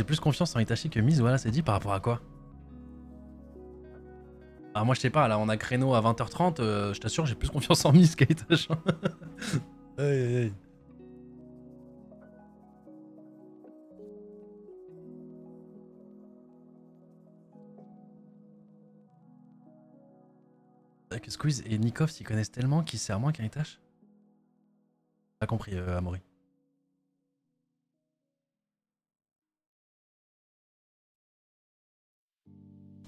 J'ai plus confiance en Itachi que Miz, voilà, c'est dit par rapport à quoi? Ah, moi je sais pas, là on a créneau à 20h30, je t'assure, j'ai plus confiance en Miz qu'à Itachi. Aïe aïe aïe. Que Squeeze et Nikov s'y connaissent tellement qu'ils servent moins qu'un Itachi. Pas compris, Amaury.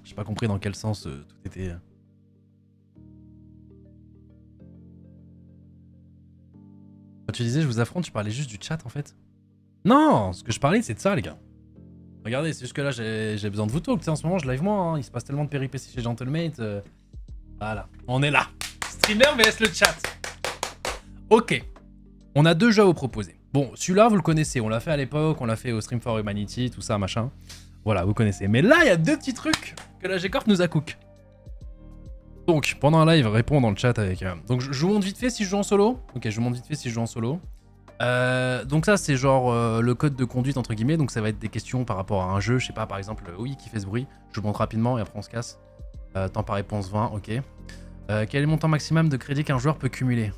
J'ai pas compris dans quel sens tout était. Quand tu disais je vous affronte, tu parlais juste du chat en fait. Non, ce que je parlais c'est de ça les gars. Regardez, c'est juste que là j'ai besoin de vous talk, tu sais, en ce moment je live moins, hein. Il se passe tellement de péripéties chez Gentlemate. Voilà, on est là. Streamer vs le chat. Ok, on a deux jeux à vous proposer. Bon, celui-là vous le connaissez, on l'a fait à l'époque, on l'a fait au Stream for Humanity, tout ça, machin. Voilà, vous connaissez. Mais là, il y a deux petits trucs que la G-Corp nous a cook. Donc, pendant un live, réponds dans le chat avec... Donc, je vous montre vite fait si je joue en solo. Ok, je vous montre vite fait si je joue en solo. Donc ça, c'est genre le code de conduite, entre guillemets. Donc, ça va être des questions par rapport à un jeu. Je sais pas, par exemple, oui, qui fait ce bruit. Je vous montre rapidement et après, on se casse. Temps par réponse 20, ok. Quel est le montant maximum de crédit qu'un joueur peut cumuler?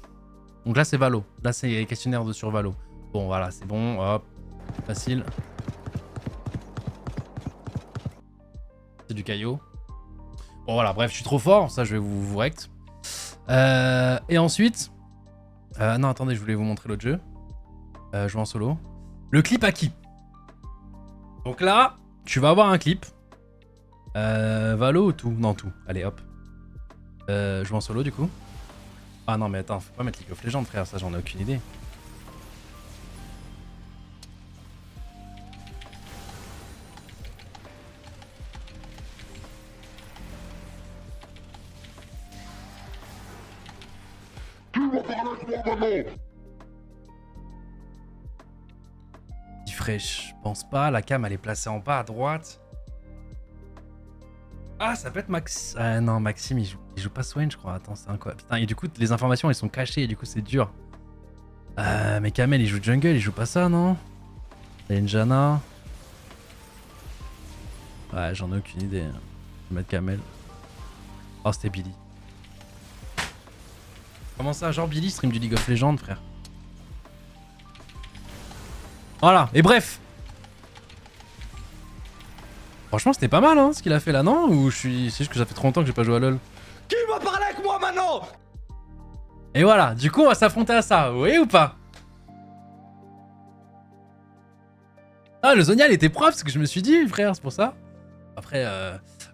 Donc là, c'est Valo. Là, c'est questionnaire de sur Valo. Bon, voilà, c'est bon. Hop, facile. C'est du caillot. Bon voilà, bref, je suis trop fort, ça je vais vous rect. Et ensuite... non, attendez, je voulais vous montrer l'autre jeu. Jouer en solo. Le clip à qui? Donc là, tu vas avoir un clip. Valo ou tout? Non, tout. Allez, hop. Jouer en solo du coup. Ah non, mais attends, faut pas mettre League of Legends, frère, ça j'en ai aucune idée. Fraîche, je pense pas, la cam elle est placée en bas à droite. Ah, ça peut être Max. Ah non, Maxime il joue pas Swain, je crois. Attends, c'est un quoi? Putain, et du coup, les informations elles sont cachées et du coup, c'est dur. Mais Kamel il joue jungle, il joue pas ça, non? Il y a une Janna. Ouais, j'en ai aucune idée. Je vais mettre Kamel. Oh, c'était Billy. Comment ça? Genre Billy stream du League of Legends, frère. Voilà, et bref. Franchement, c'était pas mal, hein, ce qu'il a fait là, non? Ou je suis... C'est juste que ça fait trop longtemps que j'ai pas joué à LoL. Qui va parler avec moi maintenant? Et voilà, du coup, on va s'affronter à ça, vous voyez ou pas? Ah, le Zonial était propre, parce que je me suis dit, frère, c'est pour ça. Après,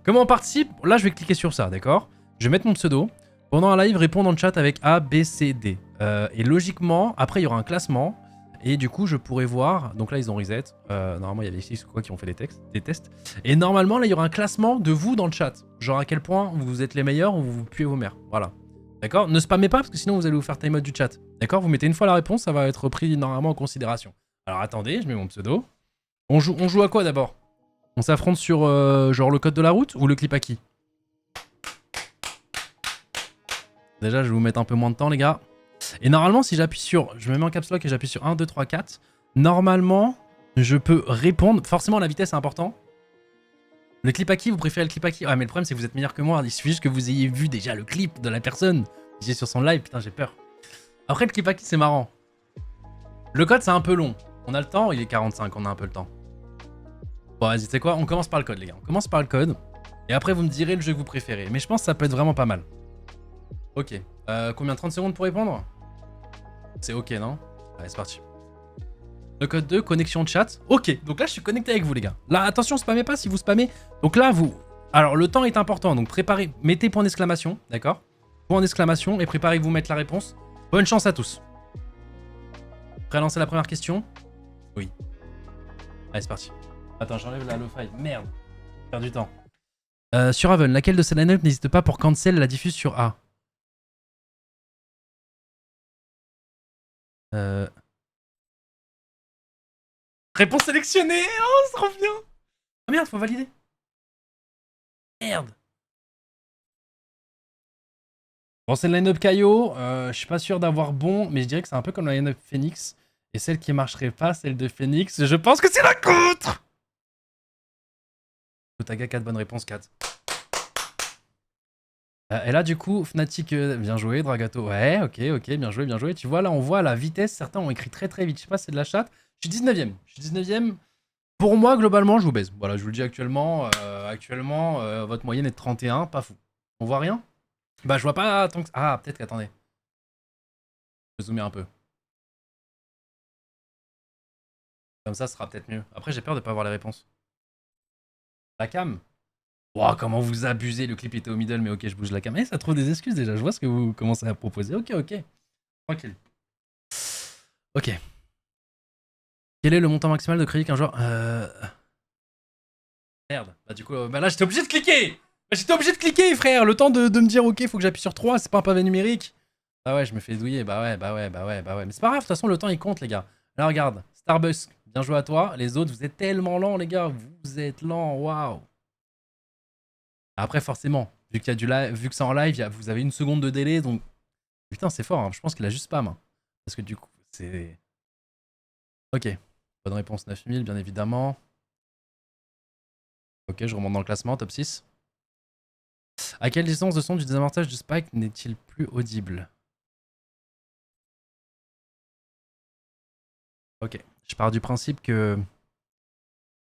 comment on participe? Là, je vais cliquer sur ça, d'accord? Je vais mettre mon pseudo. Pendant un live, répondre dans le chat avec A, B, C, D. Et logiquement, après, il y aura un classement. Et du coup, je pourrais voir... Donc là, ils ont reset. Normalement, il y avait ici quoi qui ont fait des tests. Et normalement, là, il y aura un classement de vous dans le chat. Genre à quel point vous êtes les meilleurs ou vous puez vos mères. Voilà. D'accord? Ne spammez pas, parce que sinon, vous allez vous faire time out du chat. D'accord? Vous mettez une fois la réponse, ça va être pris normalement en considération. Alors attendez, je mets mon pseudo. On joue à quoi d'abord? On s'affronte sur genre le code de la route ou le clip à qui? Déjà, je vais vous mettre un peu moins de temps, les gars. Et normalement, si j'appuie sur... Je me mets en caps lock et j'appuie sur 1, 2, 3, 4. Normalement, je peux répondre. Forcément, la vitesse est important. Le clip à qui? Vous préférez le clip à qui? Ah, mais le problème, c'est que vous êtes meilleur que moi. Il suffit juste que vous ayez vu déjà le clip de la personne. J'ai sur son live. Putain, j'ai peur. Après, le clip à qui, c'est marrant. Le code, c'est un peu long. On a le temps? Il est 45, on a un peu le temps. Bon, vas-y, tu sais quoi? On commence par le code, les gars. On commence par le code. Et après, vous me direz le jeu que vous préférez. Mais je pense que ça peut être vraiment pas mal. Ok. Combien? 30 secondes pour répondre? C'est ok, non? Allez, c'est parti. Le code 2, connexion chat. Ok, donc là, je suis connecté avec vous, les gars. Là, attention, spammez pas si vous spammez. Donc là, vous... Alors, le temps est important, donc préparez... Mettez point d'exclamation, d'accord? Point d'exclamation et préparez-vous mettre la réponse. Bonne chance à tous. Prêt à lancer la première question? Oui. Allez, c'est parti. Attends, j'enlève la lo-fi. Merde. Perds du temps. Sur Haven, laquelle de ces line-up n'hésite pas pour cancel la diffuse sur A? Réponse sélectionnée. Oh, c'est trop bien. Ah merde, faut valider. Merde. Bon, c'est le line-up Kaio. Je suis pas sûr d'avoir bon, mais je dirais que c'est un peu comme la line-up Phoenix. Et celle qui marcherait pas, celle de Phoenix, je pense que c'est la contre. Gotaga 4 bonnes réponses, 4. Et là, du coup, Fnatic, bien joué. Dragato, ouais, ok, bien joué, bien joué. Tu vois, là, on voit la vitesse. Certains ont écrit très très vite. Je sais pas si c'est de la chatte. Je suis 19ème. Je suis 19ème. Pour moi, globalement, je vous baise. Voilà, je vous le dis actuellement. Votre moyenne est de 31. Pas fou. On voit rien? Bah, je vois pas tant que... Ah, peut-être qu'attendez. Je vais zoomer un peu. Comme ça, ce sera peut-être mieux. Après, j'ai peur de pas avoir les réponses. La cam? Wow, comment vous abusez. Le clip était au middle, mais ok, je bouge la cam. Eh, ça trouve des excuses déjà. Je vois ce que vous commencez à proposer. Ok. Tranquille. Ok. Quel est le montant maximal de crédit qu'un joueur... Merde. Bah du coup, bah là j'étais obligé de cliquer. J'étais obligé de cliquer, frère. Le temps de me dire, ok, faut que j'appuie sur 3, c'est pas un pavé numérique. Ah ouais, je me fais douiller. Bah ouais. Mais c'est pas grave, de toute façon, le temps il compte, les gars. Là, regarde. Starbucks, bien joué à toi. Les autres, vous êtes tellement lents, les gars. Vous êtes lents, waouh. Après, forcément, vu qu'il y a du live, vu que c'est en live, vous avez une seconde de délai, donc... Putain, c'est fort, hein. Je pense qu'il a juste spam. Hein. Parce que du coup, c'est... Ok. Bonne réponse, 9000, bien évidemment. Ok, je remonte dans le classement, top 6. À quelle distance de son du désamorçage du spike n'est-il plus audible? Ok, je pars du principe que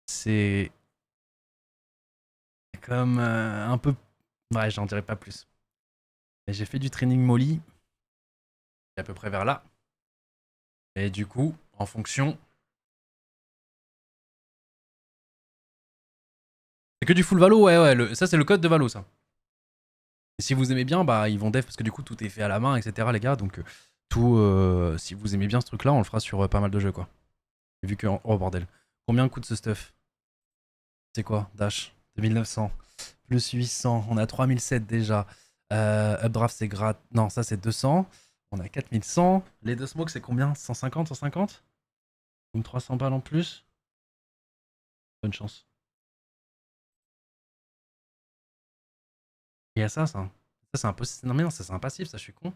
c'est comme un peu... Ouais, j'en dirai pas plus. Mais j'ai fait du training molly, à peu près vers là. Et du coup, en fonction... C'est que du full valo, ouais, ça c'est le code de valo, ça. Et si vous aimez bien, bah ils vont dev parce que du coup tout est fait à la main, etc. les gars, donc si vous aimez bien ce truc là, on le fera sur pas mal de jeux quoi. Vu que... Oh bordel. Combien coûte ce stuff? C'est quoi? Dash 2900 plus 800, on a 3007 déjà. Updraft c'est gratis. Non, ça c'est 200. On a 4100. Les deux smokes c'est combien? 150, 150? Ou 300 balles en plus? Bonne chance. Il y a ça. Ça c'est un passif. Non mais non, ça c'est un passif, ça je suis con.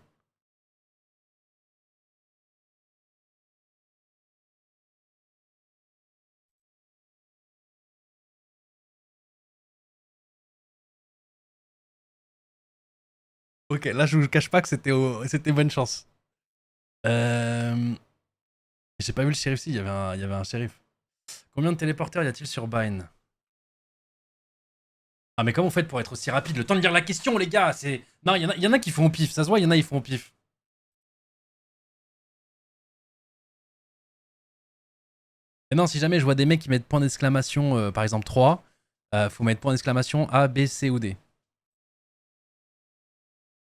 Ok, là je vous cache pas que c'était bonne chance. J'ai pas vu le shérif, si, il y avait un shérif. Combien de téléporteurs y a-t-il sur Bine? Ah mais comment vous faites pour être aussi rapide? Le temps de lire la question les gars, c'est... Non, il y en a qui font au pif, ça se voit, il y en a qui font au pif. Et non, si jamais je vois des mecs qui mettent point d'exclamation, par exemple 3, faut mettre point d'exclamation A, B, C ou D.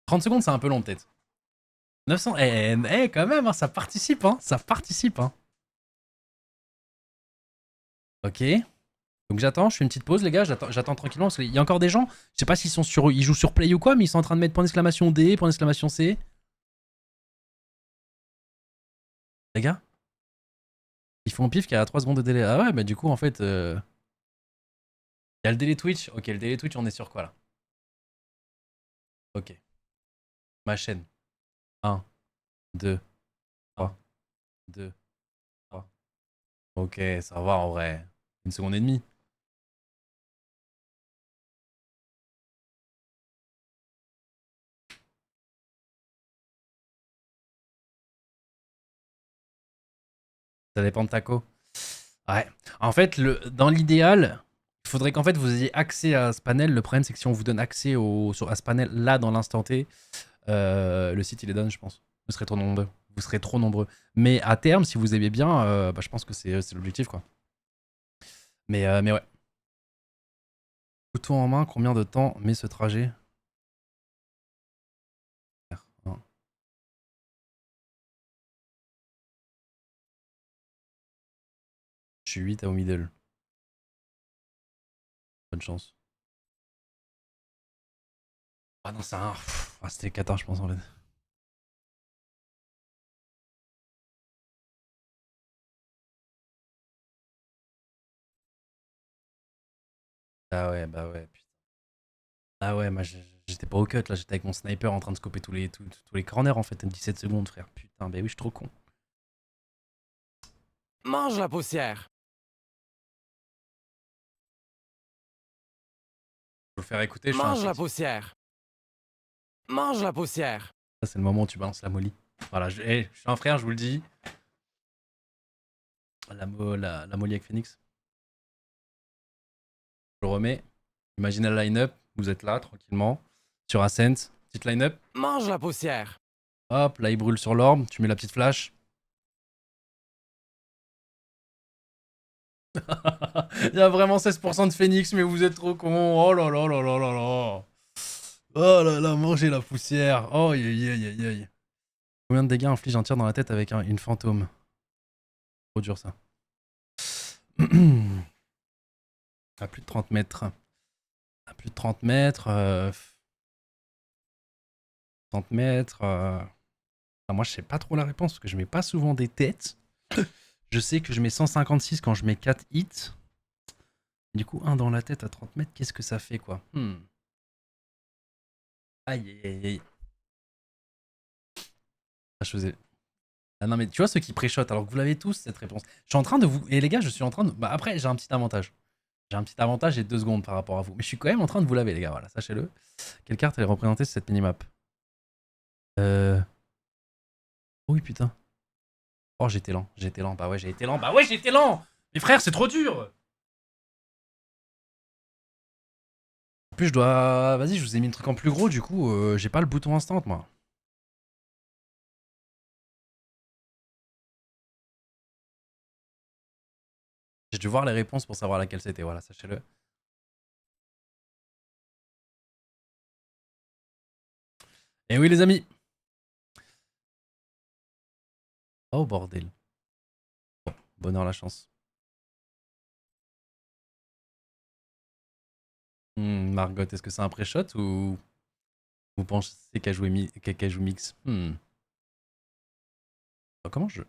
30 secondes, c'est un peu long peut-être. 900, quand même, hein, ça participe, hein, ça participe, hein. Ok. Donc j'attends, je fais une petite pause les gars, j'attends tranquillement parce qu'il y a encore des gens, je sais pas s'ils ils jouent sur Play ou quoi, mais ils sont en train de mettre point d'exclamation D, point d'exclamation C. Les gars, ils font au pif qu'il y a 3 secondes de délai. Ah ouais, bah du coup en fait, il y a le délai Twitch. Ok, le délai Twitch, on est sur quoi là? Ok, ma chaîne. 1, 2, 3, 2, 3. Ok, ça va en vrai. Une seconde et demie. Ça dépend de Taco. Ouais. En fait, dans l'idéal, il faudrait qu'en fait vous ayez accès à ce panel. Le problème, c'est que si on vous donne accès à ce panel là dans l'instant T, le site il est done, je pense. Vous serez trop nombreux. Vous serez trop nombreux. Mais à terme, si vous aimez bien, bah, je pense que c'est l'objectif quoi. Mais ouais. Couteau en main, combien de temps met ce trajet? Je suis 8 à au middle. Bonne chance. Ah non, c'est un. Ah, c'était 14, je pense en fait. Ah ouais, bah ouais, putain. Ah ouais, moi j'étais pas au cut là, j'étais avec mon sniper en train de scoper tous les corners en fait. 17 secondes, frère. Putain, bah oui, je suis trop con. Mange la poussière. le faire écouter, je fais un Mange la feat. poussière. Mange la poussière. Ça, c'est le moment où tu balances la molly. Voilà, je suis un frère, je vous le dis. La molly avec Phoenix. Je le remets. Imaginez le line-up. Vous êtes là, tranquillement. Sur Ascent. Petite line-up. Mange la poussière. Hop, là, il brûle sur l'orbe. Tu mets la petite flash. Il y a vraiment 16% de Phoenix, mais vous êtes trop cons. Oh là là là là là là. Oh là là, mangez la poussière. Oh aïe aïe aïe aïe. Combien de dégâts inflige un tir dans la tête avec une fantôme? Trop dur ça. À plus de 30 mètres. À plus de 30 mètres. 30 mètres. Ah, moi, je sais pas trop la réponse parce que je mets pas souvent des têtes. Je sais que je mets 156 quand je mets 4 hits. Du coup, un dans la tête à 30 mètres, qu'est-ce que ça fait quoi? Aïe aïe aïe. Ah, je faisais. Ah non, mais tu vois ceux qui pré-shot alors que vous l'avez tous cette réponse. Je suis en train de vous. Et les gars, je suis en train de. Bah, après, j'ai un petit avantage. J'ai un petit avantage et 2 secondes par rapport à vous. Mais je suis quand même en train de vous laver, les gars, voilà, sachez-le. Quelle carte elle est représentée sur cette minimap? Oui, putain. Oh, j'étais lent, j'étais lent. Bah ouais, j'ai été lent. Bah ouais, j'ai été lent. Mais frère, c'est trop dur. En plus, je dois. Vas-y, je vous ai mis le truc en plus gros, du coup, j'ai pas le bouton instant, moi. J'ai dû voir les réponses pour savoir laquelle c'était, voilà, sachez-le. Et oui, les amis. Oh, bordel. Bon, bonheur la chance. Margot, est-ce que c'est un pré-shot ou vous pensez qu'elle joue mix? Comment je...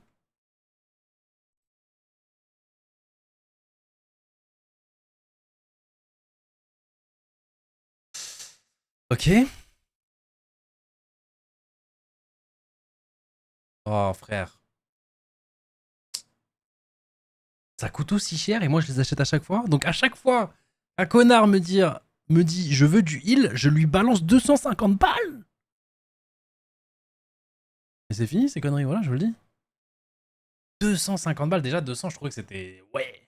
Ok. Oh, frère. Ça coûte aussi cher et moi, je les achète à chaque fois. Donc, à chaque fois, un connard me dit, je veux du heal, je lui balance 250 balles. Et c'est fini, ces conneries, voilà, je vous le dis. 250 balles, déjà 200, je trouvais que c'était... Ouais.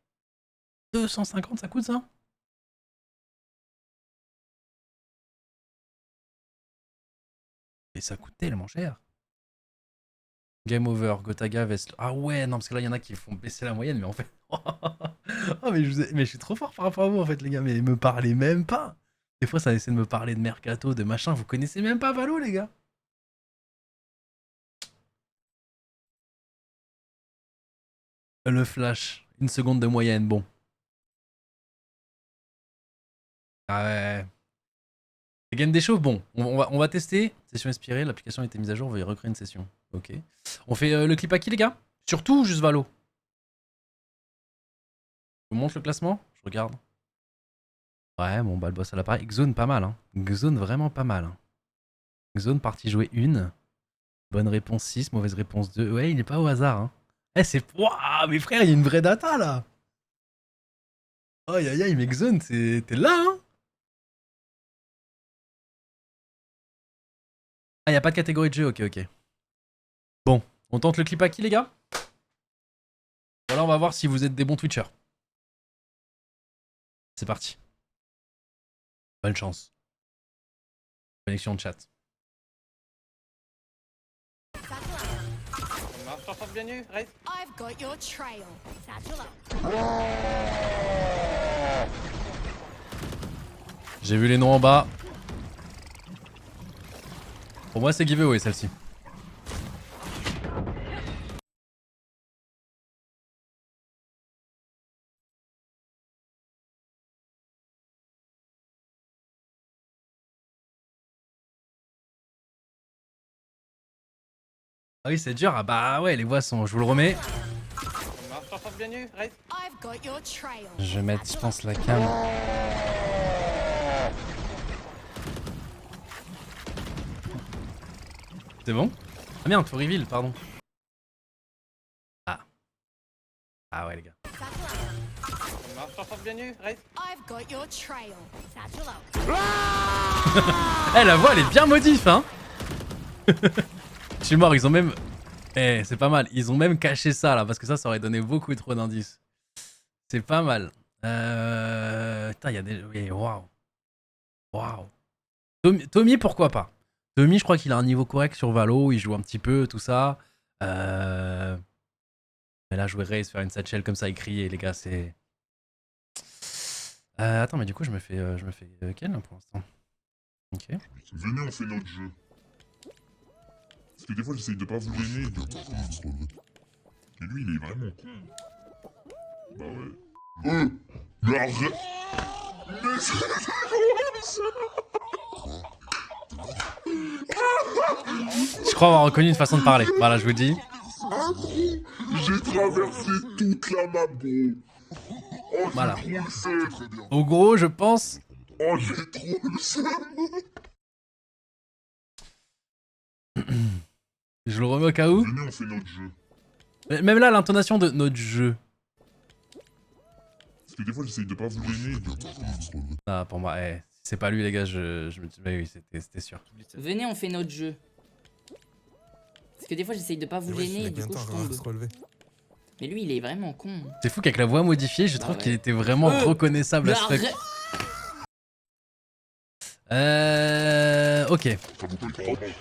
250, ça coûte ça? Et ça coûte tellement cher. Game over, Gotaga, Vest. Ah ouais, non, parce que là, il y en a qui font baisser la moyenne, mais en fait... Oh, mais je suis trop fort par rapport à vous, en fait, les gars, mais me parlez même pas. Des fois, ça essaie de me parler de Mercato, de machin, vous connaissez même pas Valo, les gars. Le flash, une seconde de moyenne, bon. Ah ouais. Les games des chauves, bon, on va tester. Session inspirée, l'application a été mise à jour, on va y recréer une session. Ok. On fait le clip à qui, les gars? Surtout ou juste Valo? Je vous montre le classement? Je regarde. Ouais, bon, bah le boss à l'appareil. Xone, pas mal, hein. Xone, vraiment pas mal. Hein. Xone, partie jouée 1. Bonne réponse 6, mauvaise réponse 2. Ouais, il n'est pas au hasard, hein. Eh, c'est... Wouah, mais frère, il y a une vraie data, là. Aïe, aïe, aïe, mais Xone, t'es là, hein. Ah, y a pas de catégorie de jeu, ok, ok. Bon, on tente le clip à qui, les gars? Voilà, on va voir si vous êtes des bons Twitchers. C'est parti. Bonne chance. Connexion de chat. I've got your trail. Satchel up. J'ai vu les noms en bas. Pour moi, c'est giveaway celle-ci. Ah oui, c'est dur. Ah bah ouais, les voix sont. Je vous le remets. I've got your trail. Je vais mettre, je pense, la cam. C'est bon? Ah merde, faut reveal, pardon. Ah. Ah ouais, les gars. bien nu, Raze. I've got your trail. Satchel out. Eh, la voix, elle est bien modif, hein. Je suis mort, ils ont même... Eh, c'est pas mal. Ils ont même caché ça, là, parce que ça aurait donné beaucoup trop d'indices. C'est pas mal. Putain, il y a des... Oui, waouh. Waouh. Tommy, pourquoi pas. Tommy, je crois qu'il a un niveau correct sur Valo, il joue un petit peu, tout ça. Mais là, jouer Raze, faire une satchel comme ça et crier, les gars, c'est... attends, mais du coup, je me fais quel, là, pour l'instant? Ok. Venez, on fait notre jeu. Parce que des fois, j'essaye de pas vous gêner. Et lui, il est vraiment con. Bah ouais. Mais arrête. Mais Je crois avoir reconnu une façon de parler. Voilà, je vous dis. j'ai traversé toute la map, gros. Oh, j'ai Voilà. trop le seum. Au gros, je pense... Oh, j'ai trop le seum. Je le remets au cas où. Venez, on fait notre jeu. Mais même là, l'intonation de notre jeu. Parce que des fois, j'essaye de pas vous gêner. Ah, pour moi, si c'est pas lui, les gars, je me dis... Oui, c'était sûr. Venez, on fait notre jeu. Parce que des fois, j'essaye de pas vous gêner et du coup, je tombe. Mais lui, il est vraiment con. C'est fou qu'avec la voix modifiée, je trouve qu'il était vraiment reconnaissable Mais à ce fuck. arrête. Ok. Ça vous paye pas mal.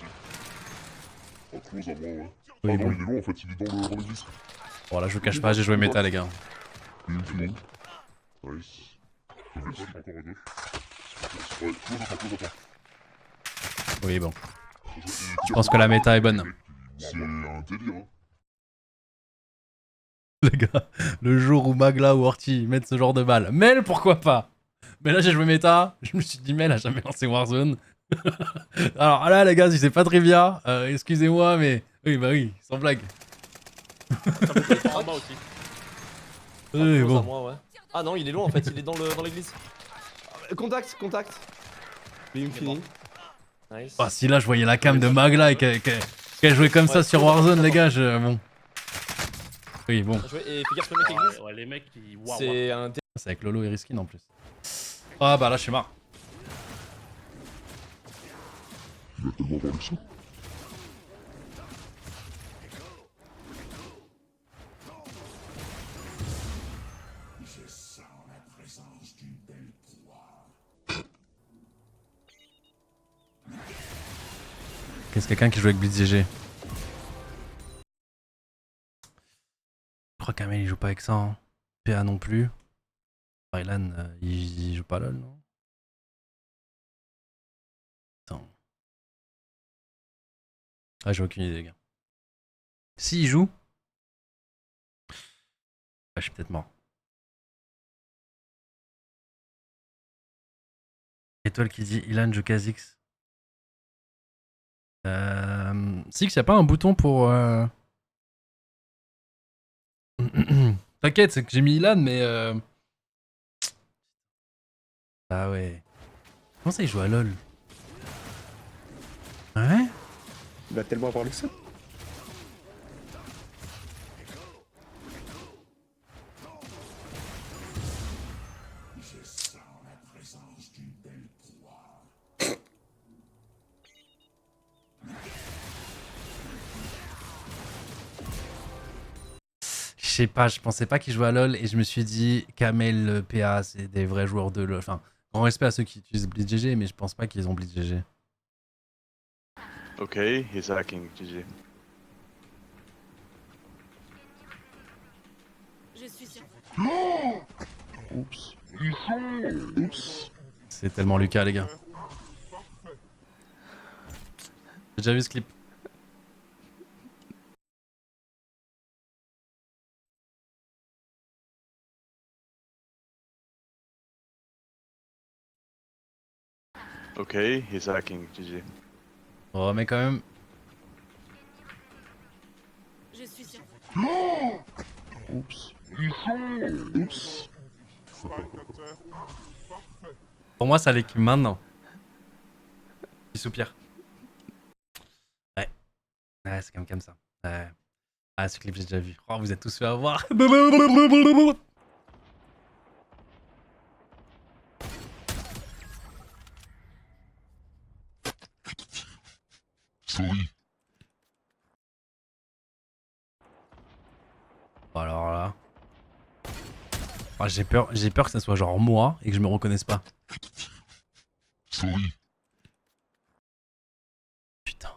Oh, close à moi, ouais. Oui, Ah bon. non, il est loin, en fait, il est dans l'église. Bon, là, je vous cache pas, j'ai joué méta, les gars. Il est où, tout le monde? Nice. Je vais encore à gauche. Ouais, close, attends. Oui, bon. Je pense que la méta est bonne. C'est un délire, hein. Les gars, le jour où Magla ou Orti mettent ce genre de balle. Mel, pourquoi pas? Mais là, j'ai joué méta. Je me suis dit, Mel a jamais lancé Warzone. Alors là, les gars, si c'est pas trivia, excusez-moi, mais... Oui, bah oui, sans blague. En bas aussi. Oui, Close à bon. moi, ouais. Ah non, il est loin en fait, il est dans l'église. Contact. Bim, fini. Nice. Ah, si là, je voyais la cam de Magla et qu'elle jouait comme ça sur Warzone, les gars, bon... Oui, bon. Bien joué. Et fais gaffe sur le mec église. Ouais, les mecs qui. Waouh. C'est un C'est avec Lolo et Riskin en plus. Ah bah là, je suis marre. Il a tellement parlé ça. Qu'est-ce quelqu'un qui joue avec BlitzGG? Je crois qu'Amel il joue pas avec ça. Hein. PA non plus. Rylan il joue pas LOL, non? Attends. Ah, j'ai aucune idée, les gars. S'il joue. Ah, je suis peut-être mort. Étoile qui dit Ilan joue Kha'Zix. Six, y'a pas un bouton pour. T'inquiète, c'est que j'ai mis Ilan, mais. Ah ouais. Comment ça, il joue à LoL? Ouais? Il va tellement avoir le seum. Je sais pas, je pensais pas qu'il jouait à LoL et je me suis dit Kamel, PA, c'est des vrais joueurs de LoL. Enfin, grand respect à ceux qui utilisent BlitzGG, mais je pense pas qu'ils ont BlitzGG. Ok, he's hacking, GG. Je suis sûr. Oups. Oups. C'est tellement Lucas, les gars. J'ai déjà vu ce clip. Ok, he's hacking, GG. Oh, mais quand même. Je suis sûr. Oups. Oups. Pour moi, ça l'équipe maintenant. Il soupire. Ouais. Ouais, c'est quand même comme ça. Ouais. Ah, ce clip, j'ai déjà vu. Oh, vous êtes tous fait avoir. Alors là... Ah, j'ai peur que ça soit genre moi et que je me reconnaisse pas. Putain.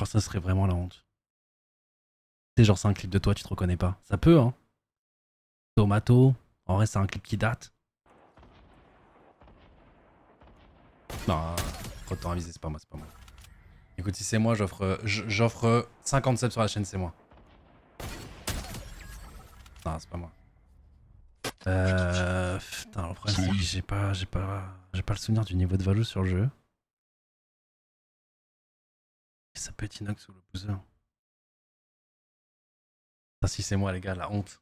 Oh, ça serait vraiment la honte. C'est genre c'est un clip de toi, tu te reconnais pas. Ça peut hein. Tomato. En vrai c'est un clip qui date. Non, trop de temps à viser, c'est pas moi, c'est pas moi. Écoute, si c'est moi, j'offre 50 subs sur la chaîne, c'est moi. Non, c'est pas moi. Putain, le problème c'est que j'ai pas le souvenir du niveau de valeur sur le jeu. Ça peut être Inox ou le boozer. Ah, si c'est moi les gars, la honte.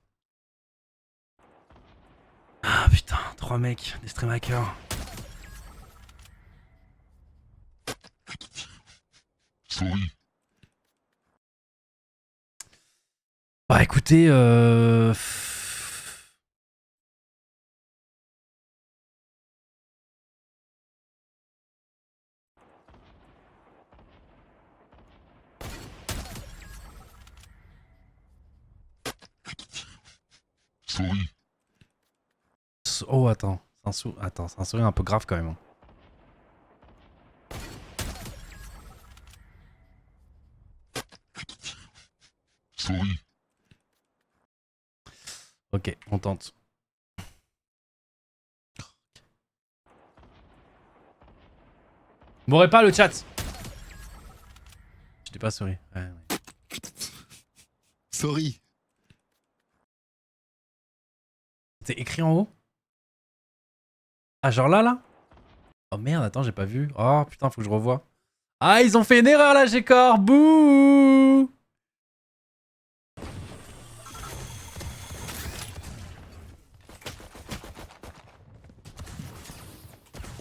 Ah putain, 3 mecs, des stream hackers. Bah écoutez, oh attends, c'est un sourire un peu grave quand même. Ok, on tente. M'aurait pas le chat. Je t'ai pas souri. Ouais. Sorry. C'est écrit en haut? Ah genre là? Oh merde, attends, j'ai pas vu. Oh putain, faut que je revoie. Ah, ils ont fait une erreur là, G-Corps. Bouh.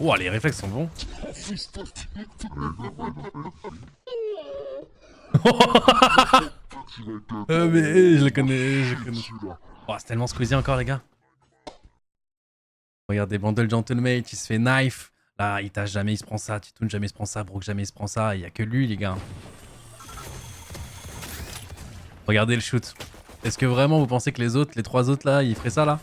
Oh, les réflexes sont bons. Mais je le connais, Oh, c'est tellement squeezy encore, les gars. Regardez, Bundle Gentlemate, il se fait knife. Là, Itachi jamais il se prend ça, Titoon jamais il se prend ça, Brook jamais il se prend ça. Il y a que lui, les gars. Regardez le shoot. Est-ce que vraiment vous pensez que les 3 autres là, ils feraient ça là?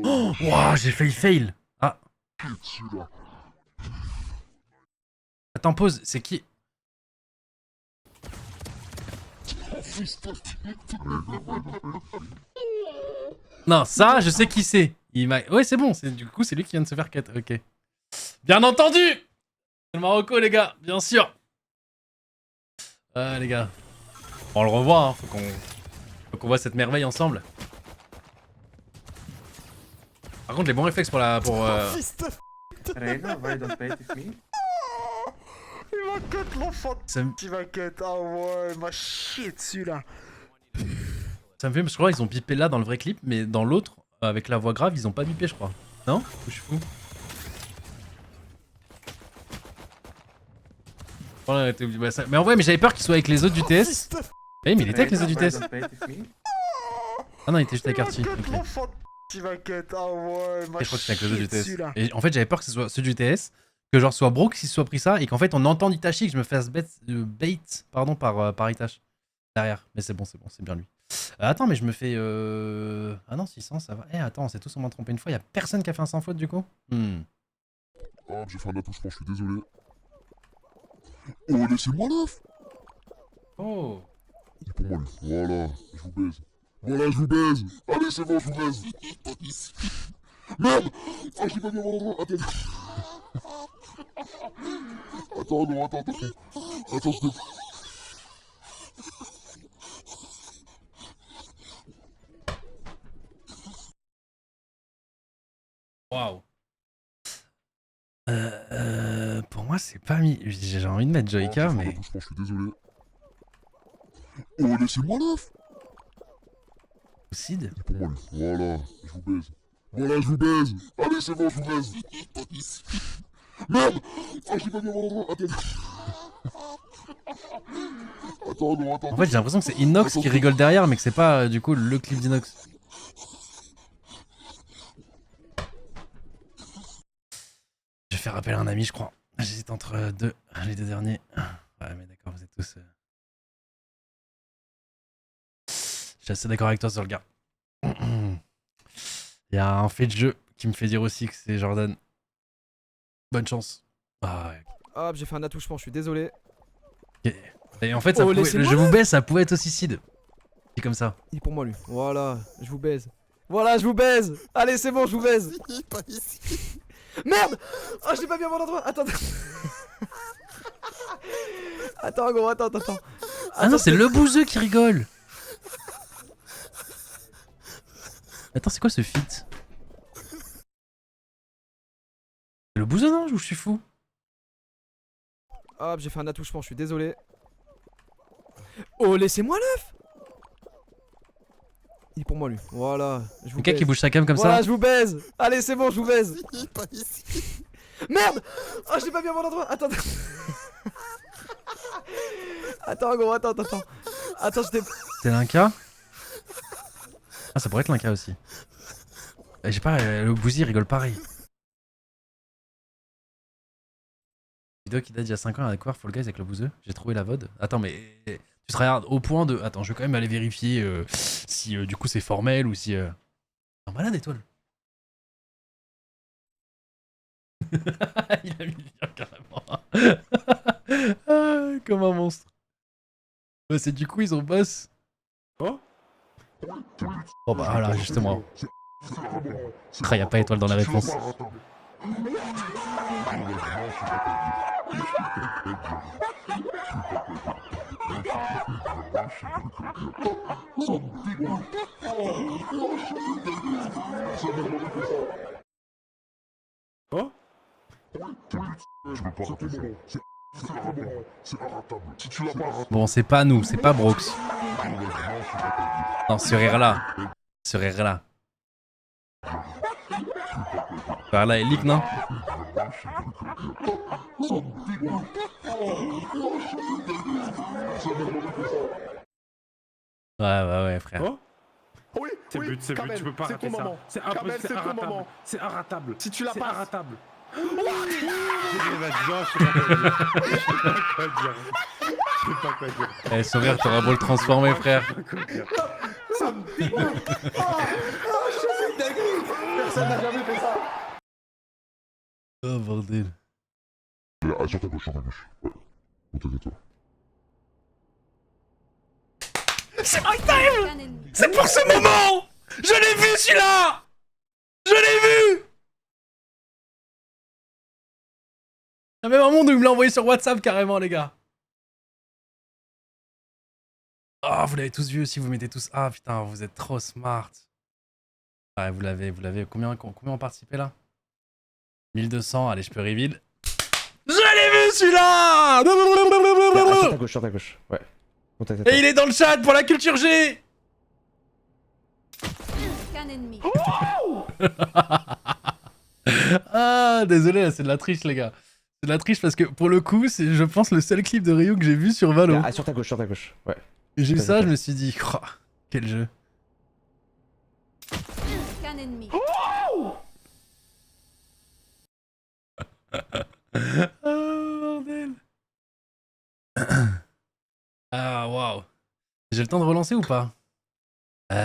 Oh, wow, j'ai failli fail. Ah. Attends, pause, c'est qui? Non, ça, je sais qui c'est. Ouais, c'est bon, du coup, c'est lui qui vient de se faire cut. Ok. Bien entendu! C'est le Marocco, les gars, bien sûr. Les gars. On le revoit, hein. Faut qu'on voit cette merveille ensemble. Par contre, les bons réflexes pour la. Reina, vai dans pet with me. Il m'a cut l'enfant. Tu vas cut. Ah ouais, il m'a chié dessus là. Ça me fait, je crois qu'ils ont bipé là dans le vrai clip, mais dans l'autre, avec la voix grave, ils ont pas bipé, je crois. Non? Ou je suis fou? Mais en vrai, mais j'avais peur qu'il soit avec les autres du TS. Eh, mais il était avec les autres du TS. Ah non, il était juste avec Archie. Okay. Tu vas cut. Ah ouais, il m'a je crois que c'était avec les autres du TS. dessus, là. Et en fait, j'avais peur que ce soit ceux du TS, que genre soit Brook s'il soit pris ça, et qu'en fait on entend Itachi, que je me fasse bait pardon, par Itachi derrière. Mais c'est bon, c'est bien lui. Attends, mais je me fais. Ah non, 600, ça va. Eh, attends, on s'est tous au moins trompé une fois. Y'a personne qui a fait un sans faute du coup? Ah, j'ai fait un attouchement, je suis désolé. Oh, laissez-moi l'œuf! Oh! Il est pour moi, lui. Voilà, je vous baise. Voilà, je vous baise! Allez, c'est bon, je vous baise! Merde! Ah, je l'ai pas mis au bon endroit! Attends! Attends, non, attends, je te... Waouh! Pour moi, c'est pas mis. J'ai envie de mettre Joyka, mais. Je suis désolé. Oh, laissez-moi l'œuf! Cid? Il est pour moi, lui. Voilà, je vous baise. Voilà, je vous baise! Allez, c'est bon, je vous baise! Merde! Ah, je l'ai pas mis au bon endroit! Attends! En fait, j'ai l'impression que c'est Inox qui rigole derrière, mais que c'est pas du coup le clip d'Inox. Je vais faire appel à un ami, je crois. J'hésite entre les deux derniers. Ouais, mais d'accord, vous êtes tous. Je suis assez d'accord avec toi sur le gars. Il y a un fait de jeu qui me fait dire aussi que c'est Jordan. Bonne chance. Ah ouais. Hop, j'ai fait un attouchement, je suis désolé. Et en fait, ça pouvait, le je vous baise, ça pouvait être aussi Sid. C'est comme ça. Il est pour moi lui. Voilà, je vous baise. Voilà, je vous baise. Allez, c'est bon, je vous baise. Pas ici. Merde. Oh, j'ai pas bien mon endroit. Attends. Attends, gros, attends. Ah non, c'est le bouseux qui rigole. Attends, c'est quoi ce feat? C'est le bouseux, non? Je suis fou. Hop, j'ai fait un attouchement, je suis désolé. Oh, laissez-moi l'œuf. Il est pour moi lui. Voilà, je vous Le gars baise. qui bouge sa cam comme Voilà, ça. je vous baise. Allez, c'est bon, je vous baise. Pas ici. Merde. Oh, j'ai pas bien mon endroit. Attends. Attends, gros, attends. Attends, je t'ai... C'est l'Inca? Ah, ça pourrait être l'Inca aussi. Je sais pas, le Bouzy rigole pareil. Vidéo qui date d'il y a 5 ans à découvrir Fall Guys avec le bouseux. J'ai trouvé la VOD. Attends, mais tu te regardes au point de. Attends, je vais quand même aller vérifier si du coup c'est formel ou si. Non, malade étoile. Il a mis le lien carrément. Ah, comme un monstre. Ouais, c'est du coup ils ont boss. Oh. Bon bah voilà, justement. Ah, y'a pas étoile dans la réponse. Oh. Tu peux pas rater ça. C'est inratable. Si tu l'as pas raté. Bon, c'est pas nous, c'est pas Brox. Non, ce rire là. Ce rire là. Par là, Elic, non? Ouais, frère. Oh. Oui, c'est but, tu peux pas rater ça. C'est inratable. C'est inratable. Si tu l'as pas, inratable. Eh, sourire, t'auras beau le transformer, frère. Ça me dégoûte. Personne n'a jamais fait ça. Oh, bordel. Ah, sur ta gauche, sur ta gauche. Ouais. T'inquiète-toi. C'est my time! C'est pour ce moment! Je l'ai vu celui-là! Je l'ai vu! Il y a même un monde où il me l'a envoyé sur WhatsApp carrément, les gars. Ah, vous l'avez tous vu aussi, vous mettez tous. Ah putain, vous êtes trop smart. Ouais, vous l'avez. Combien ont participé là? 1200, allez, je peux reveal. Je l'ai vu celui-là! Sur ta gauche. Ouais. Et il est dans le chat pour la culture G! Scan ennemi. Ah, désolé, c'est de la triche, les gars. C'est de la triche parce que pour le coup, c'est, je pense, le seul clip de Ryu que j'ai vu sur Valo. Ah, sur ta gauche. Ouais. Et j'ai vu ça, je me suis dit, oh, quel jeu. Scan ennemi. Ah, bordel. Ah, waouh. J'ai le temps de relancer ou pas? Il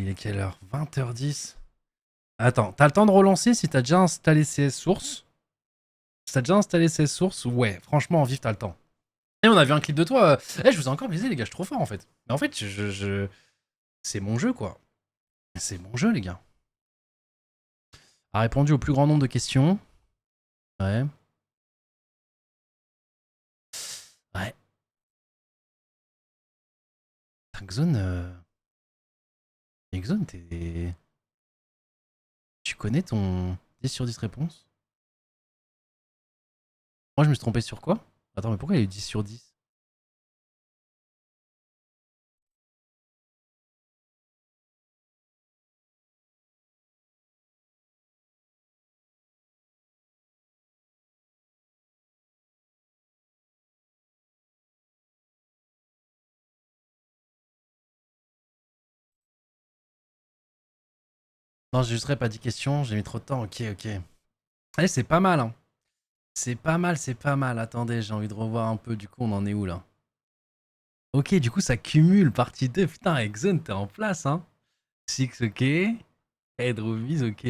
est quelle heure? 20h10. Attends, t'as le temps de relancer si t'as déjà installé CS Source? Si t'as déjà installé CS Source, ouais, franchement, en vif, t'as le temps. Et on a vu un clip de toi. Eh, je vous ai encore baisé, les gars, je suis trop fort en fait. Mais en fait, c'est mon jeu, quoi. C'est mon jeu, les gars. A répondu au plus grand nombre de questions. Ouais. Ouais. Xone, Xone, t'es... Tu connais ton 10 sur 10 réponses? Moi, je me suis trompé sur quoi? Attends, mais pourquoi il y a eu 10 sur 10? Non, j'ai juste pas 10 questions, j'ai mis trop de temps, ok, ok. Allez, c'est pas mal, hein. C'est pas mal, c'est pas mal. Attendez, j'ai envie de revoir un peu, du coup, on en est où, là? Ok, du coup, ça cumule, partie 2. Putain, Exxon, t'es en place, hein. Six, ok. Hedrovis, ok.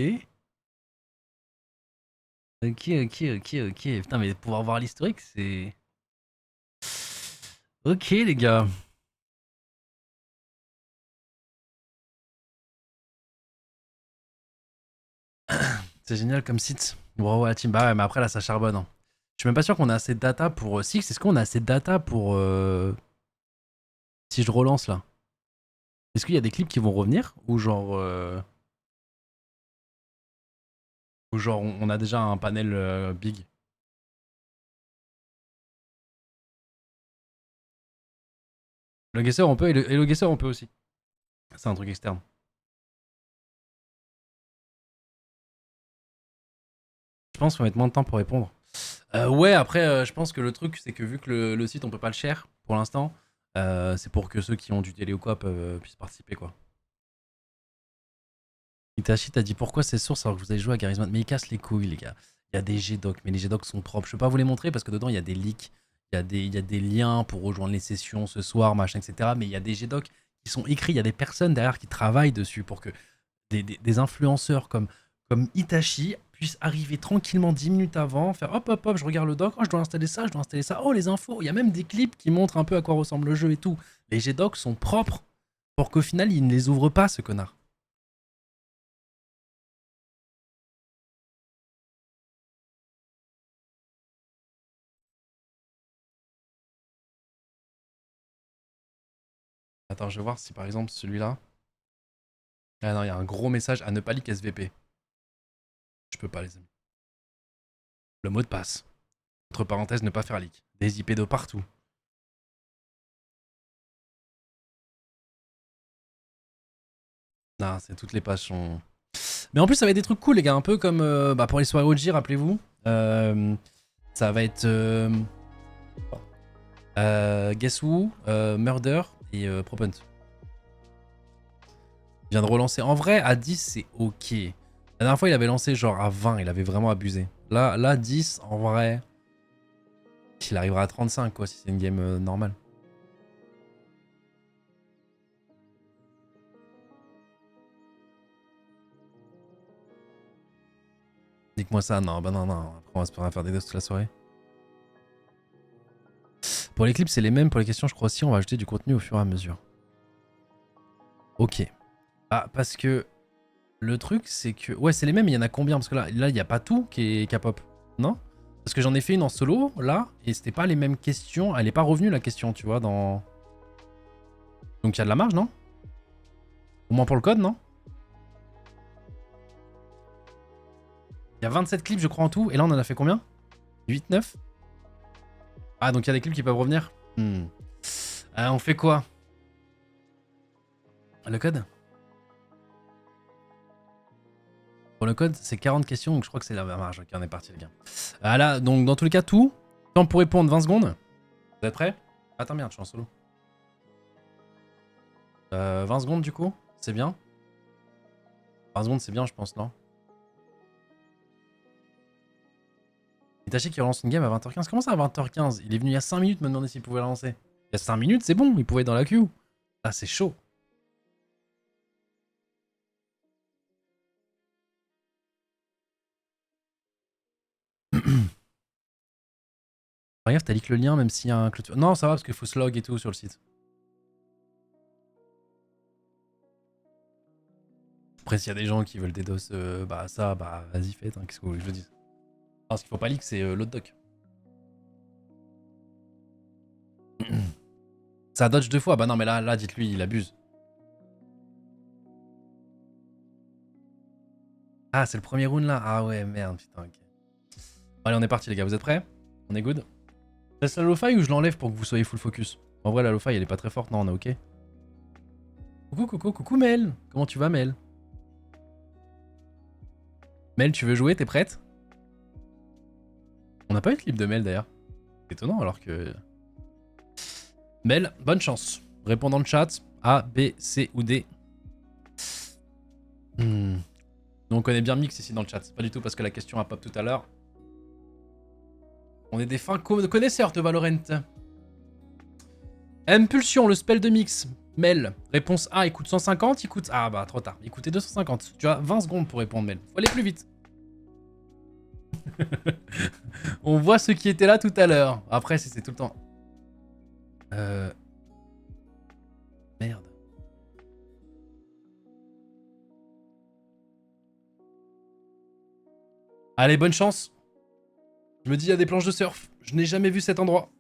Ok, ok, ok, ok. Putain, mais pouvoir voir l'historique, c'est... Ok, les gars. C'est génial comme site. Bravo à la team. Bah ouais, mais après, là, ça charbonne, hein. Je suis même pas sûr qu'on a assez de data pour... Six, est-ce qu'on a assez de data pour... Si je relance, là? Est-ce qu'il y a des clips qui vont revenir? Ou genre... Ou genre, on a déjà un panel big? Le guesseur, on peut, et le guesseur, on peut aussi. C'est un truc externe. Je pense qu'on va mettre moins de temps pour répondre. Ouais, après, je pense que le truc, c'est que vu que le site, on peut pas le share pour l'instant, c'est pour que ceux qui ont du télé ou quoi puissent participer, quoi. Itachi t'a dit pourquoi c'est source alors que vous avez joué à Garry's Mod. Mais il casse les couilles, les gars. Il y a des G-Docs, mais les G-Docs sont propres. Je peux pas vous les montrer parce que dedans, il y a des leaks, il y a des liens pour rejoindre les sessions ce soir, machin, etc. Mais il y a des G-Docs qui sont écrits, il y a des personnes derrière qui travaillent dessus pour que des influenceurs comme Itachi puissent arriver tranquillement 10 minutes avant, faire hop hop hop, je regarde le doc, oh je dois installer ça, oh les infos, il y a même des clips qui montrent un peu à quoi ressemble le jeu et tout. Les G-Docs sont propres pour qu'au final ils ne les ouvrent pas, ce connard. Attends, je vais voir si par exemple celui-là... Ah non, il y a un gros message à ne pas leak SVP. Je peux pas les amis. Le mot de passe. Entre parenthèses, ne pas faire leak. Des IP de partout. Non, c'est toutes les pages sont... Mais en plus, ça va être des trucs cool, les gars. Un peu comme pour les soirées OG, rappelez-vous. Ça va être... Guess Who, Murder et Propunt. Il vient de relancer. En vrai, à 10, c'est ok. La dernière fois, il avait lancé genre à 20. Il avait vraiment abusé. Là 10, en vrai... Il arrivera à 35, quoi, si c'est une game normale. Dites-moi ça. Non, bah non. Après, on va se faire des doses toute la soirée. Pour les clips, c'est les mêmes. Pour les questions, je crois aussi, on va ajouter du contenu au fur et à mesure. Ok. Ah, parce que le truc, c'est que... Ouais, c'est les mêmes, mais il y en a combien? Parce que là, il n'y a pas tout qui est K-pop. Non? Parce que j'en ai fait une en solo, là, et c'était pas les mêmes questions. Elle est pas revenue, la question, tu vois, dans... Donc il y a de la marge, non? Au moins pour le code, non? Il y a 27 clips, je crois, en tout. Et là, on en a fait combien? 8, 9? Ah, donc il y a des clips qui peuvent revenir. On fait quoi? Le code? Pour le code, c'est 40 questions, donc je crois que c'est la marge. Ok, on est parti, les gars. Ah là, donc dans tous les cas, tout. Temps pour répondre, 20 secondes. Vous êtes prêts? Attends, merde, je suis en solo. 20 secondes, du coup? C'est bien? 20 secondes, c'est bien, je pense, non? Itachi qui relance une game à 20h15. Comment ça à 20h15? Il est venu il y a 5 minutes me demander s'il pouvait la lancer. Il y a 5 minutes, c'est bon, il pouvait être dans la queue. Ah, c'est chaud. Regarde, t'as leak le lien même s'il y a un clôture. Non, ça va parce qu'il faut slog et tout sur le site. Après, s'il y a des gens qui veulent des doses, vas-y, faites. Hein, qu'est-ce que vous voulez que je dise? Non, ce qu'il faut pas leak, c'est l'autre doc. Ça dodge 2 fois. Bah non, mais là dites-lui, il abuse. Ah, c'est le premier round là? Ah ouais, merde, putain, ok. Allez, on est parti, les gars. Vous êtes prêts? On est good? Je laisse la lo-fi ou je l'enlève pour que vous soyez full focus? En vrai, la lo-fi, elle est pas très forte. Non, on est ok. Coucou, Mel. Comment tu vas, Mel? Mel, tu veux jouer? T'es prête? On n'a pas eu de clip de Mel, d'ailleurs. C'est étonnant, alors que... Mel, bonne chance. Réponds dans le chat. A, B, C ou D. Nous on connaît bien Mix ici dans le chat. C'est pas du tout parce que la question a pop tout à l'heure. On est des fins connaisseurs de Valorant. Impulsion, le spell de Mix. Mel, réponse A, il coûte 150, il coûte... Ah bah trop tard, il coûtait 250. Tu as 20 secondes pour répondre Mel. Faut aller plus vite. On voit ceux qui étaient là tout à l'heure. Après, c'est tout le temps... Merde. Allez, bonne chance. Je me dis, il y a des planches de surf. Je n'ai jamais vu cet endroit.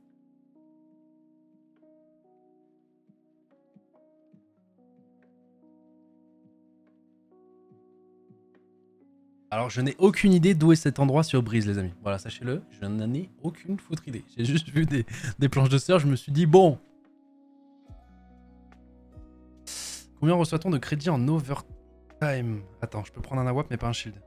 Alors, je n'ai aucune idée d'où est cet endroit sur Brise, les amis. Voilà, sachez-le, je n'en ai aucune foutre idée. J'ai juste vu des planches de surf, je me suis dit, bon. Combien reçoit-on de crédit en overtime? Attends, je peux prendre un AWP, mais pas un shield.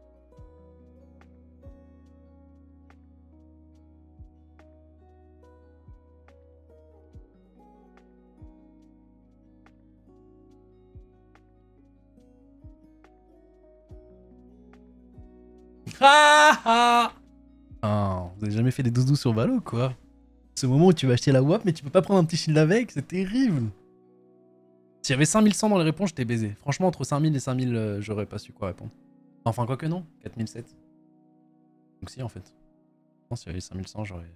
Ah, vous avez jamais fait des doudous sur Valo, quoi? Ce moment où tu vas acheter la WAP, mais tu peux pas prendre un petit shield avec, c'est terrible. S'il y avait 5100 dans les réponses, j'étais baisé. Franchement, entre 5000 et 5000, j'aurais pas su quoi répondre. Enfin, quoi que non, 4007. Donc si, en fait. Non, s'il y avait 5100, j'aurais...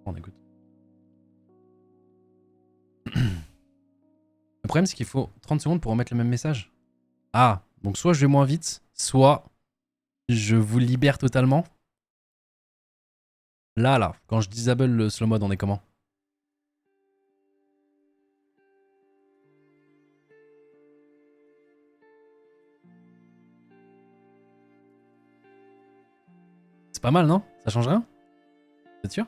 On écoute. Le problème, c'est qu'il faut 30 secondes pour remettre le même message. Ah, donc soit je vais moins vite, soit... je vous libère totalement. Là, quand je disable le slow mode, on est comment? C'est pas mal, non? Ça change rien? Vous êtes sûr?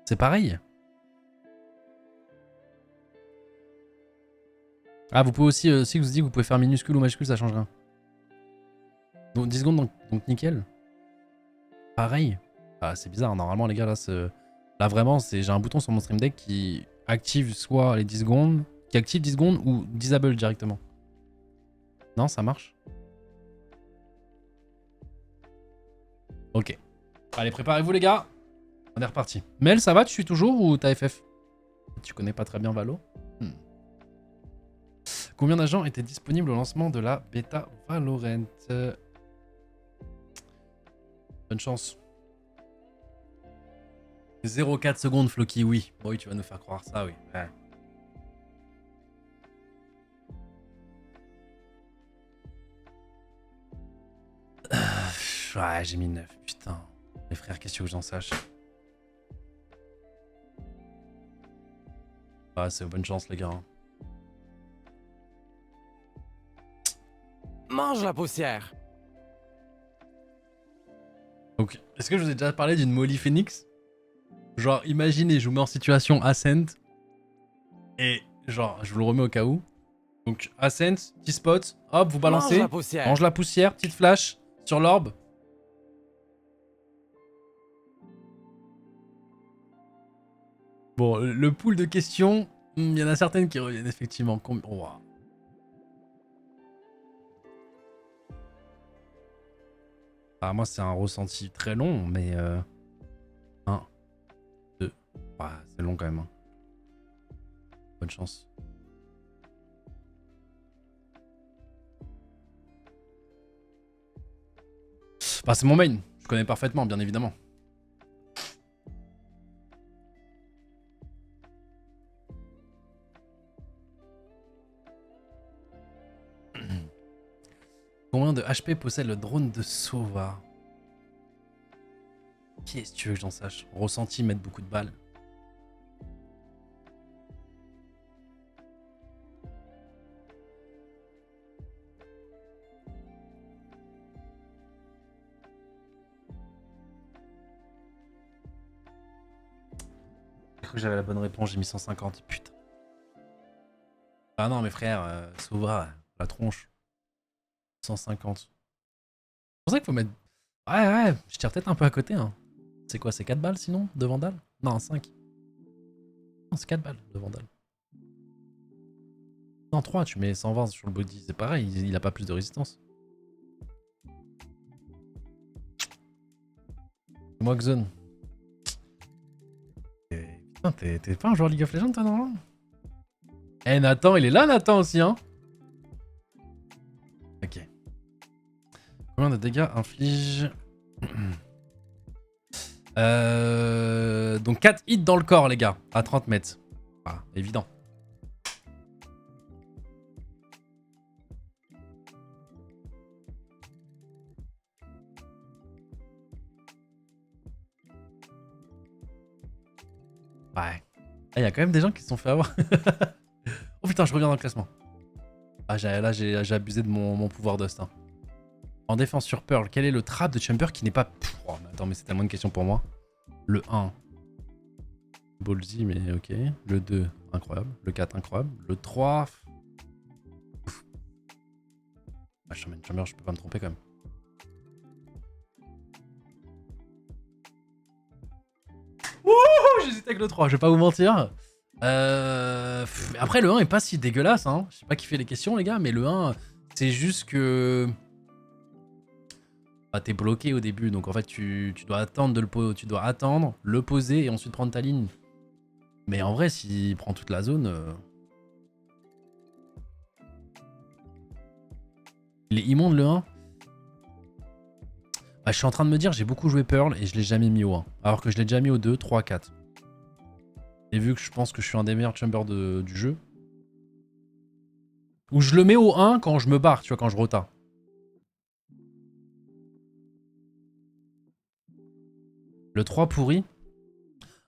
C'est pareil. Ah, vous pouvez aussi, si vous dites que vous pouvez faire minuscule ou majuscule, ça change rien. Donc 10 secondes, donc nickel. Pareil. Ah, c'est bizarre, normalement les gars, là vraiment, j'ai un bouton sur mon stream deck qui active soit les 10 secondes, qui active 10 secondes ou disable directement. Non, ça marche. Ok. Allez, préparez-vous les gars. On est reparti. Mel, ça va? Tu suis toujours ou t'as FF? Tu connais pas très bien Valo? Combien d'agents étaient disponibles au lancement de la bêta Valorant? Bonne chance. 0,4 secondes, Floki, oui. Bon, oui, tu vas nous faire croire ça, oui. Ouais. Ouais, j'ai mis 9. Putain. Les frères, qu'est-ce que j'en sache? Ah, c'est bonne chance, les gars. Mange la poussière. Donc, est-ce que je vous ai déjà parlé d'une Molly Phoenix? Genre, imaginez, je vous mets en situation Ascent. Et genre, je vous le remets au cas où. Donc, Ascent, petit spot, hop, vous balancez. Mange la poussière, petite flash sur l'orbe. Bon, le pool de questions, il y en a certaines qui reviennent effectivement. Oh, wow. Ah, moi, c'est un ressenti très long, mais... 1, 2... Ouais, c'est long quand même. Hein. Bonne chance. Bah, c'est mon main. Je connais parfaitement, bien évidemment. Combien de HP possède le drone de Sova? Qu'est-ce que tu veux que j'en sache? Ressenti mettre beaucoup de balles. J'ai cru que j'avais la bonne réponse, j'ai mis 150. Putain. Ah non, mes frères, Sova, la tronche. 150. C'est pour ça qu'il faut mettre... Ouais, je tire peut-être un peu à côté. Hein. C'est quoi, c'est 4 balles sinon, de Vandal? Non, 5. Non, c'est 4 balles de Vandal. Non, 3, tu mets 120 sur le body, c'est pareil, il a pas plus de résistance. Moi, Xone. Putain, t'es pas un joueur League of Legends, toi, non? Eh, Nathan, il est là, Nathan, aussi, hein? Ok. Combien de dégâts inflige... Donc 4 hits dans le corps, les gars, à 30 mètres. Voilà, évident. Ouais. Il y a quand même des gens qui se sont fait avoir. Oh putain, je reviens dans le classement. Ah, là, j'ai abusé de mon pouvoir dust. Hein. En défense sur Pearl, quel est le trap de Chamber qui n'est pas... Oh, mais attends, mais c'est tellement une question pour moi. Le 1. Ballsy, mais ok. Le 2, incroyable. Le 4, incroyable. Le 3... Ah, Chamber, je peux pas me tromper quand même. Wouhou, j'hésite avec le 3, je vais pas vous mentir. Après, le 1 est pas si dégueulasse. Hein. Je sais pas qui fait les questions, les gars, mais le 1, c'est juste que... Bah, t'es bloqué au début, donc en fait, tu dois attendre tu dois attendre, le poser et ensuite prendre ta ligne. Mais en vrai, s'il prend toute la zone... Il est immonde, le 1. Bah, je suis en train de me dire, j'ai beaucoup joué Pearl et je l'ai jamais mis au 1. Alors que je l'ai déjà mis au 2, 3, 4. Et vu que je pense que je suis un des meilleurs chambers du jeu. Ou je le mets au 1 quand je me barre, tu vois, quand je rota. Le 3 pourri.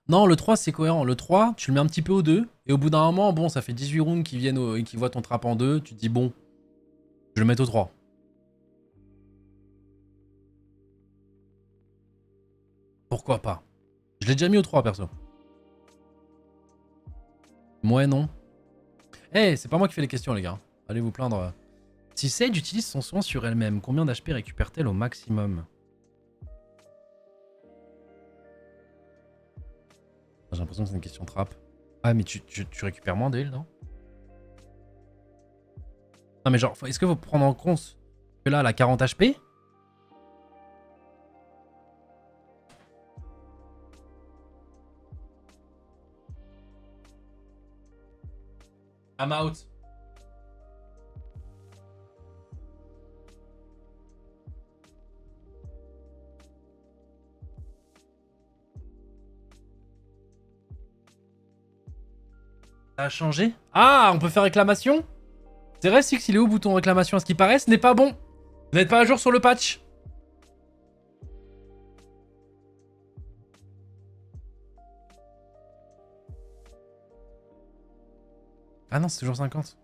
Non, le 3 c'est cohérent. Le 3, tu le mets un petit peu au 2. Et au bout d'un moment, bon, ça fait 18 rounds qui viennent qui voient ton trap en 2. Tu te dis, bon, je vais le mettre au 3. Pourquoi pas? Je l'ai déjà mis au 3, perso. Ouais, non. Eh, hey, c'est pas moi qui fais les questions, les gars. Allez vous plaindre. Si Sage utilise son soin sur elle-même, combien d'HP récupère-t-elle au maximum? J'ai l'impression que c'est une question trap. Ah, mais tu récupères moins de heal, non? Non, mais genre, est-ce qu'il faut prendre en compte que là, elle a 40 HP? I'm out. Ça a changé? Ah, on peut faire réclamation? C'est vrai, Six, il est où, bouton réclamation? À ce qui paraît, ce n'est pas bon. Vous n'êtes pas à jour sur le patch. Ah non, c'est toujours 50.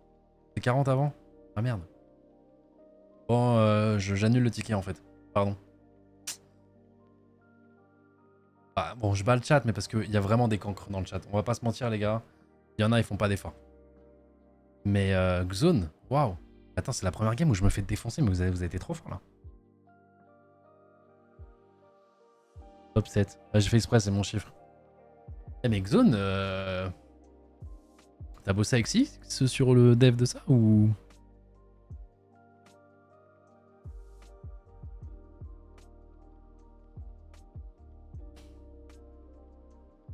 C'est 40 avant. Ah merde. Bon, j'annule le ticket en fait. Pardon. Ah, bon, je bats le chat, mais parce qu'il y a vraiment des cancres dans le chat. On va pas se mentir, les gars. Il y en a, ils font pas d'efforts. Mais Xone, waouh. Attends, c'est la première game où je me fais défoncer, mais vous avez été trop fort là. Top 7. Ah, j'ai fait exprès, c'est mon chiffre. Eh, mais Xone, t'as bossé avec Six sur le dev de ça ou...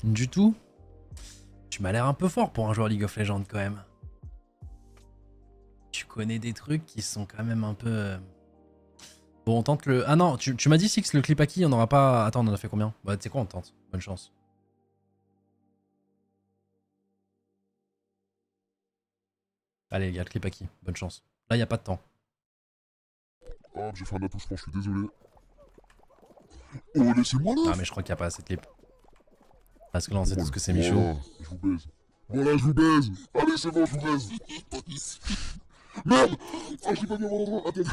Du tout. Tu m'as l'air un peu fort pour un joueur League of Legends quand même. Tu connais des trucs qui sont quand même un peu... Bon, on tente le... Ah non, tu m'as dit Six, le clip à qui? On n'aura pas... Attends, on en a fait combien? Bah, tu sais quoi, on tente. Bonne chance. Allez, les gars, le clip à qui? Bonne chance. Là, il n'y a pas de temps. Ah, j'ai fait un atout, je pense, je suis désolé. Oh, laissez-moi là! Ah, mais je crois qu'il n'y a pas assez de clips. Parce que là, on sait tout ce que c'est Michaud. Voilà, je vous baise. Voilà, je vous baise! Allez, c'est bon, je vous baise! Merde! Ah, j'ai pas mis mon endroit, attendez!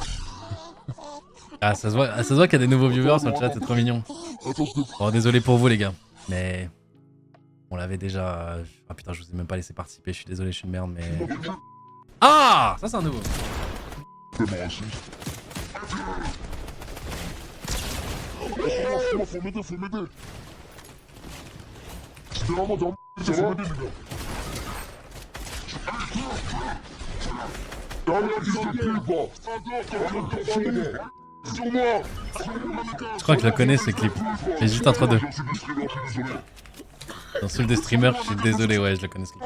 Ah, ça se voit qu'il y a des nouveaux viewers sur le chat, c'est trop mignon. Bon, désolé pour vous, les gars. Mais... On l'avait déjà... Ah putain, je vous ai même pas laissé participer, je suis désolé, je suis une merde, mais... Ah! Ça, c'est un nouveau. C'est bon, aussi. Oh, faut m'aider, faut m'aider! C'était vraiment dans le... Faut m'aider, les gars! Ah, mais ils ont pris, quoi! Sur moi. Je crois que je le connais ce clip. J'hésite entre deux. Insulte des streamers, je suis désolé, ouais, je le connais ce clip.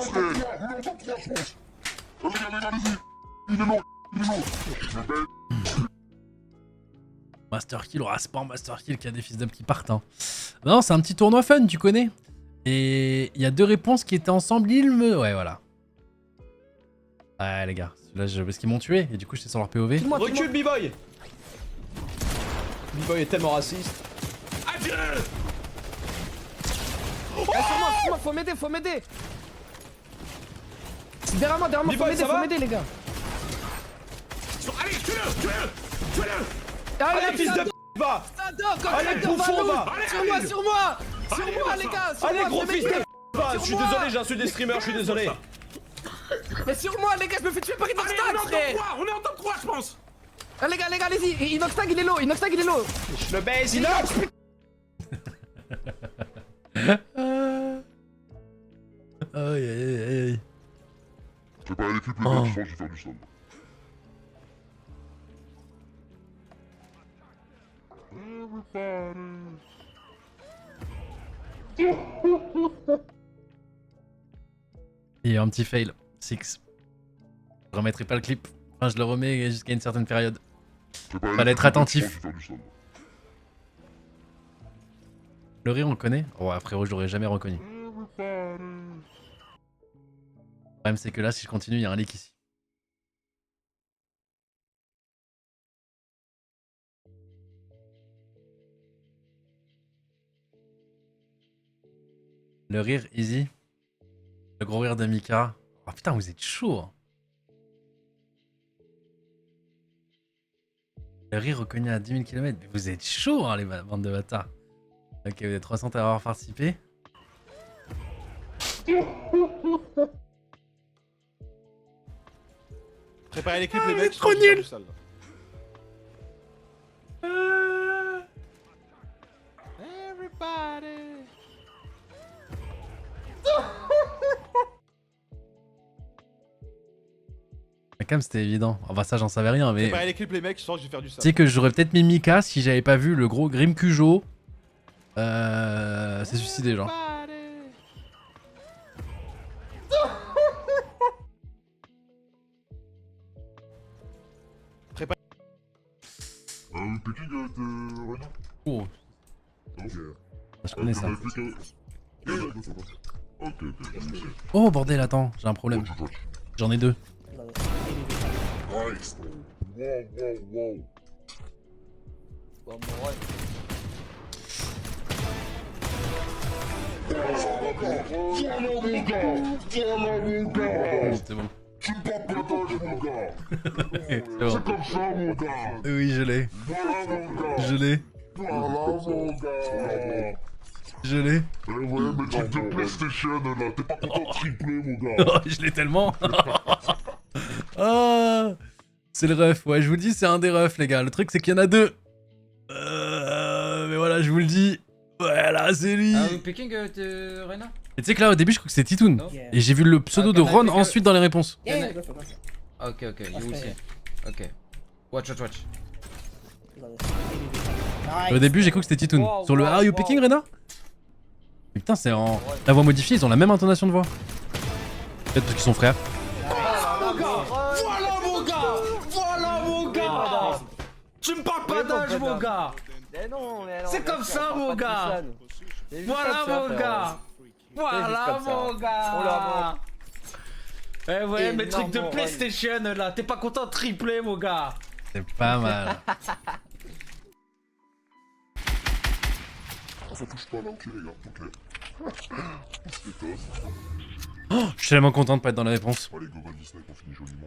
Master Kill, oh, c'est pas un Master Kill qui a des fils d'hommes qui partent. Hein. Non, c'est un petit tournoi fun, tu connais. Et il y a deux réponses qui étaient ensemble, Ouais, voilà. Ouais, les gars, là, parce qu'ils m'ont tué, et du coup, j'étais sur leur POV. Recule, B-Boy. B-Boy est tellement raciste. Adieu. Sur moi, faut m'aider. Derrière moi, faut m'aider, les gars. Allez, tue-le. Allez, fils de p***, va. Allez, bouffon, va. Sur moi, les gars. Allez, gros fils de p***, va. Je suis désolé, j'insulte des streamers, je suis désolé. Mais sur moi, les gars, je me fais tuer par Inoxtag, frère. On est en top 3, je pense. Ah, les gars, allez-y. Inoxtag, il est low. Je le baise, Inox. Aïe. Préparez les clips, les mecs, je sens que je vais faire du sol. Il y a un petit fail. 6. Je remettrai pas le clip. Enfin, je le remets jusqu'à une certaine période. Fallait être attentif. Le rire, on le connaît. Oh, frérot, je l'aurais jamais reconnu. Le problème, c'est que là, si je continue, il y a un leak ici. Le rire, easy. Le gros rire de Mika. Oh putain, vous êtes chaud. Hein. Le rire reconnu à 10 000 km. Mais vous êtes chaud, hein, les bandes de bâtards. Ok, vous êtes 300 à avoir participé. Préparez les clips, les mecs. Trop nul. Cam, c'était évident. Enfin, ça, j'en savais rien, mais. Préparez les clips, les mecs, je sens que je vais faire du sale. Tu sais que j'aurais peut-être mis Mika si j'avais pas vu le gros Grim Cujo. C'est suicidé, genre. Préparez. Picking de Renault. Oh, je connais ça. Oh bordel, attends, j'ai un problème. J'en ai deux. Nice. Wow. Voilà mon gars. C'est bon. Tu me portes pas mon gars. C'est bon. C'est comme ça mon gars. Oui, je l'ai. Voilà mon gars. Je l'ai. Voilà mon gars. Je l'ai. Ouais, mais truc de PlayStation là, t'es pas content de tripler mon gars. Oh, je l'ai tellement. Ah, c'est le ref. Ouais, je vous dis, c'est un des refs, les gars. Le truc, c'est qu'il y en a deux. Mais voilà, je vous le dis. Voilà, c'est lui. Picking de Rena. Et tu sais que là, au début, je crois que c'était Titoun. Et j'ai vu le pseudo de Ron ensuite dans les réponses. Ok, you will see. Ok. Watch. Au début, j'ai cru que c'était Titoun. Sur le Are you picking, Rena? Mais putain, c'est en. La voix modifiée, ils ont la même intonation de voix. Peut-être parce qu'ils sont frères. Voilà mon gars. Tu me parles pas d'âge, mon gars. C'est comme ça, mon gars. Voilà mon gars. Eh ouais, mes trucs de PlayStation là, t'es pas content de tripler, mon gars. C'est pas mal. Ça touche pas là, ok les gars, ok. Oh, je suis tellement content de pas être dans les réponses. Allez, go, Disney, on finit joliment.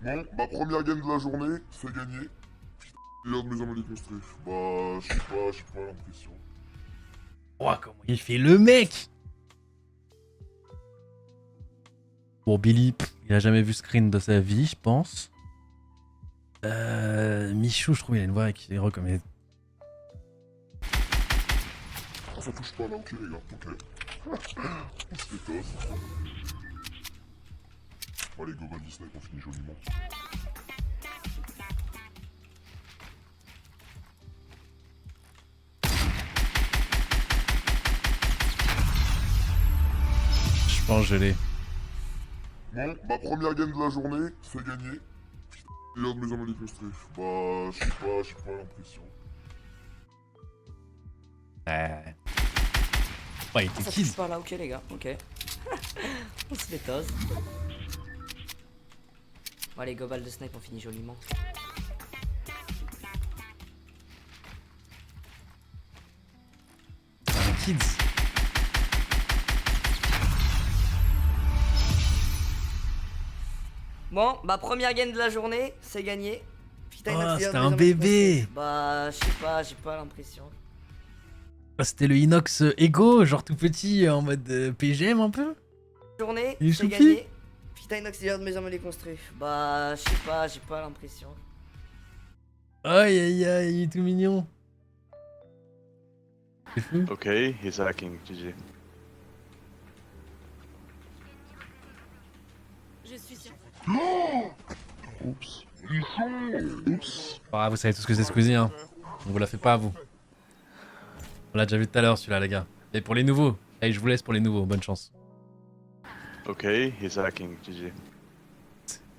Bon, ma première game de la journée, fait gagner. Putain, de mes amis déconstruits. Bah, je sais pas l'impression. Oh, comment il fait le mec. Bon, Billy, il a jamais vu screen de sa vie, je pense. Michou, je trouve il a une voix qui est comme... Ça touche pas là, ok les gars, ok. On se fait toss. Bon allez, go Gold Disney, on finit joliment. Je pense que je l'ai. Bon, ma première game de la journée, c'est gagné. Il y a de mes amis frustrés. Bah, je sais pas l'impression. Ouais, il était Ça kids. touche pas là, ok les gars, ok. On se fait toss. Bon allez, go balle de snipe, on finit joliment. Kids. Bon, bah première game de la journée, c'est gagné. Putain, Oh, Inox, c'était les un hommes, bébé. Bah, je sais pas, j'ai pas l'impression. Ah, c'était le Inox Ego, genre tout petit en mode PGM un peu. Journée, Il est c'est choupi. gagné. Putain, Inox, les de mes hommes les construits. Bah, je sais pas, j'ai pas l'impression. Aïe aïe aïe, il est tout mignon. C'est fou. Ok, he's hacking, GG. Je suis sûr. Oups. Oups. Ah, vous savez tout ce que c'est Squeezie, hein. On vous la fait pas à vous. On l'a déjà vu tout à l'heure celui-là, les gars. Et pour les nouveaux, allez, je vous laisse pour les nouveaux, bonne chance. Ok, he's hacking, GG.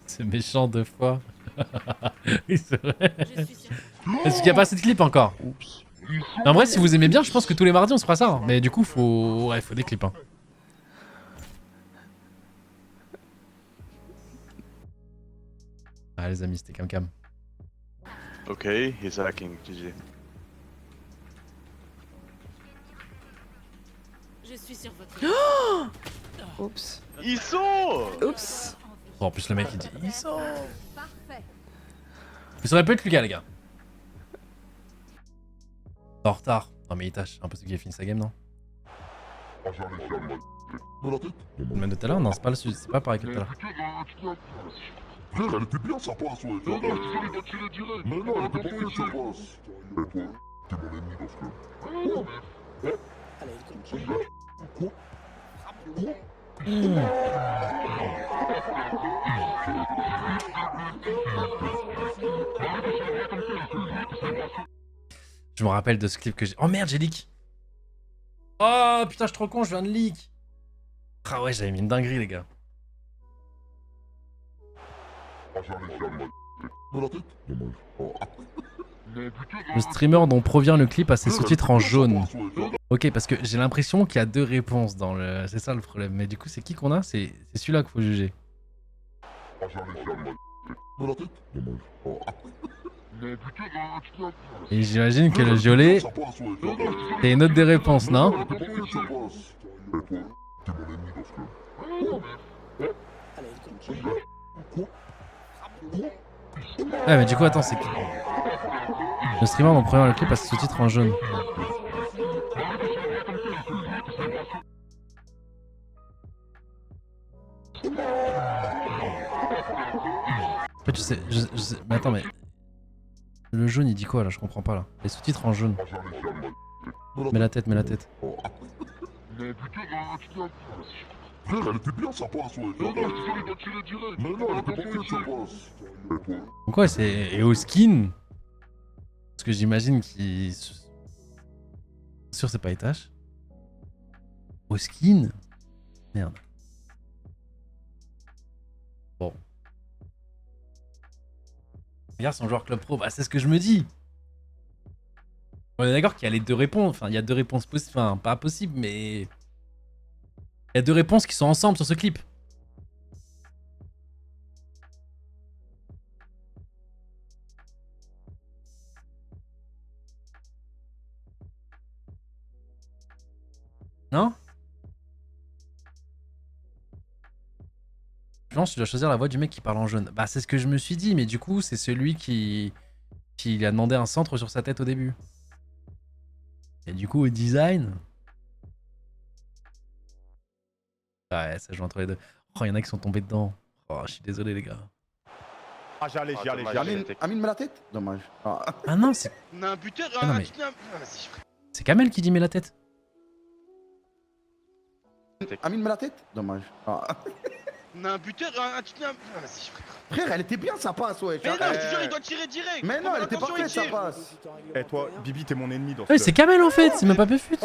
C'est méchant deux fois. Oui, c'est vrai. Je suis sûr. Est-ce qu'il n'y a pas assez de clips encore? Oups. En vrai, si vous aimez bien, je pense que tous les mardis on se fera ça. Hein. Mais du coup, faut des clips. Hein. Ah, les amis, c'était cam. Ok, he's hacking, GG. Je suis sur votre. Oups. ISO! Oups. Bon, en plus, le mec il dit ISO. Parfait. Ça aurait pu être Lucas, les gars. En retard. Non, mais il tâche. Impossible qu'il ait fini sa game, non? Ah, j'arrive. Dans la tête? Le même de tout à l'heure? Non, c'est pas pareil que tout à l'heure. Frère, elle était bien sympa à soirée. Mais non, elle était pas bien sympa. Et toi, t'es mon ennemi dans ce club. Quoi? Je me rappelle de ce clip que j'ai. Oh merde, j'ai leak. Oh putain, je suis trop con, je viens de leak. Ah ouais, j'avais mis une dinguerie, les gars. Ah, j'arrive. Dans la tête? Dommage. Oh. Le streamer dont provient le clip a ses sous-titres en jaune. Ok, parce que j'ai l'impression qu'il y a deux réponses dans le... C'est ça le problème. Mais du coup, c'est qui qu'on a? C'est celui-là qu'il faut juger. Ah, j'arrive. Dans la tête? Dommage. Oh. Et j'imagine que le violet, c'est une autre des réponses, non? Et toi, t'es mon ennemi dans ce club. Ouais, mais du coup, attends, c'est qui? Le streamer dont provient le clip a ses sous-titres en jaune. En fait, je sais... Mais attends, mais... Le jaune, il dit quoi, là? Je comprends pas, là. Les sous-titres en jaune. Mets la tête, mets la tête. Frère, elle était bien sympa à soirée. Mais non, elle était pas bien sympa. Donc ouais, c'est Eoskin. Parce que j'imagine qu'il... Sûr, c'est pas Etache. Eoskin. Merde. Bon. Regarde son joueur club pro, bah c'est ce que je me dis. On est d'accord qu'il y a les deux réponses, enfin il y a deux réponses possibles, enfin pas possibles mais... Il y a deux réponses qui sont ensemble sur ce clip. Non? Je pense que tu dois choisir la voix du mec qui parle en jaune. Bah c'est ce que je me suis dit, mais du coup c'est celui qui a demandé un centre sur sa tête au début. Et du coup au design... Ouais, ça joue entre les deux. Oh, il y en a qui sont tombés dedans. Oh, je suis désolé les gars. Ah, j'allais. Amine met la tête? Dommage. Ah non, c'est... On a un buteur, Ah non, un mais- vas-y. C'est Kamel qui dit met la tête. Amine met la tête. Dommage. Ah. On a un buteur, Vas-y, frère. Frère, elle était bien sa passe, ouais. Mais non, je te jure, il doit tirer direct. Mais non, elle était Attention, parfaite il sa tire. passe. Eh toi, Bibi, t'es mon ennemi dans ce Ouais, c'est Kamel en fait, c'est même pas Péfut.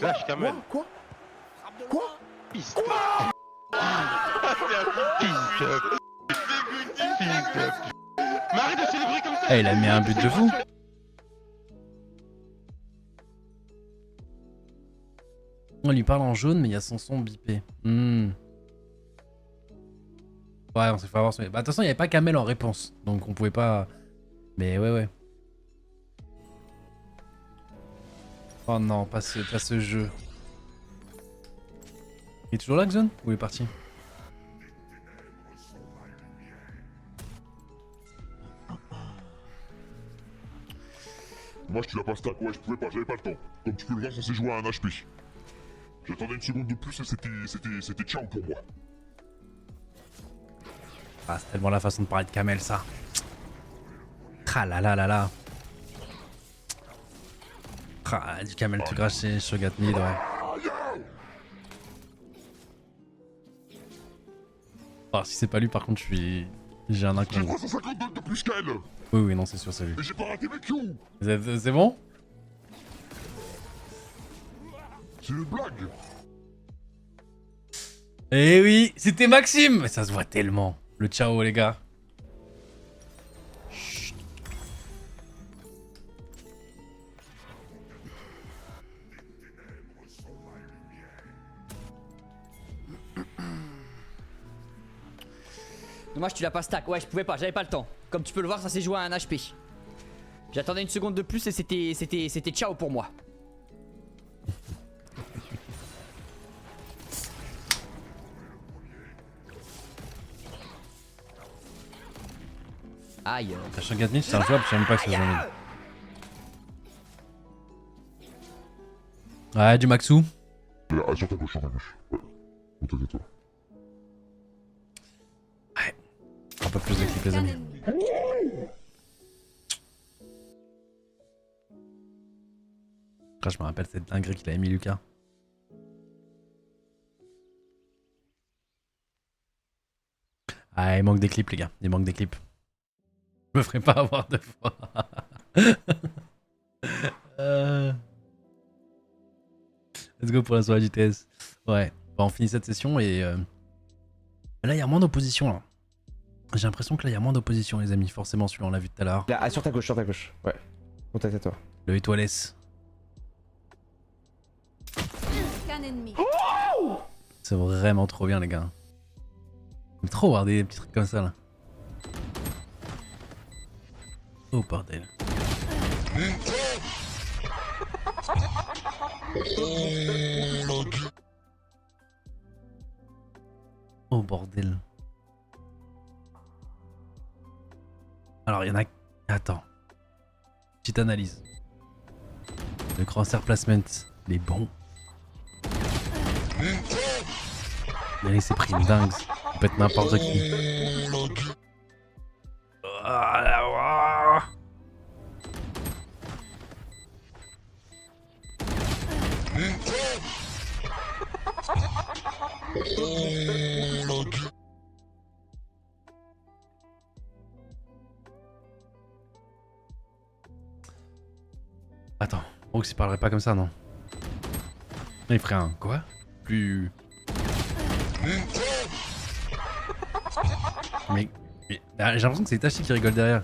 Lâche Kamel. Quoi? Fils de- Fils de- Fils de- Mais arrête de célébrer comme ça. Eh, il a mis un but de fou. On lui parle en jaune, mais il y a son son bipé. Ouais, on s'est fait avoir. Bah, de toute façon, il n'y avait pas Kamel en réponse. Donc, on pouvait pas. Mais ouais. Oh non, pas ce jeu. Il est toujours là, Xon? Ou il est parti? Moi, je te la passe tac. Ouais, je pouvais pas, j'avais pas le temps. Comme tu peux le voir, ça s'est joué à un HP. J'attendais une seconde de plus et c'était ciao pour moi. Ah, c'est tellement la façon de parler de Kamel, ça. Ah là là là là. Ah, du Kamel tout craché, Shogat mid, ouais. Oh, si c'est pas lui, par contre, j'ai un J'ai incombe. 350 de plus qu'elle. Oui, non, c'est sûr, c'est lui. Mais j'ai pas raté mes Q. C'est bon? C'est une blague. Eh oui, c'était Maxime. Mais ça se voit tellement. Le ciao, les gars. Chut. Dommage, tu l'as pas stack. Ouais, je pouvais pas, j'avais pas le temps. Comme tu peux le voir, ça s'est joué à un HP. J'attendais une seconde de plus et c'était ciao pour moi. Aïe. La Shogat mid, c'est un jouable, je sais même pas que c'est un mid. Ouais, du Maxou. Ah, sur ta gauche, sur ta gauche. Ouais. Autour de toi. Ouais. Un peu plus de clips, les amis. Après, je me rappelle cette dinguerie qu'il avait mis Lucas. Ah, il manque des clips, les gars. Il manque des clips. Je me ferai pas avoir deux fois. Let's go pour la soirée du TS. Ouais, bah, on finit cette session et là il y a moins d'opposition là. J'ai l'impression que là il y a moins d'opposition les amis, forcément celui-là on l'a vu tout à l'heure. Là, sur ta gauche, ouais. Contact à toi. Le étoiles. Scan ennemi. C'est vraiment trop bien les gars. J'aime trop voir des petits trucs comme ça là. Oh bordel. Oh bordel. Alors il y en a... Attends. Petite analyse. Le crosshair placement, il est bon. Il s'est pris une dingue. Il peut être n'importe qui. Ah, là, ouah. Attends, Brooks il parlerait pas comme ça, non? Il ferait un quoi? Plus... Mais j'ai l'impression que c'est Itachi qui rigole derrière.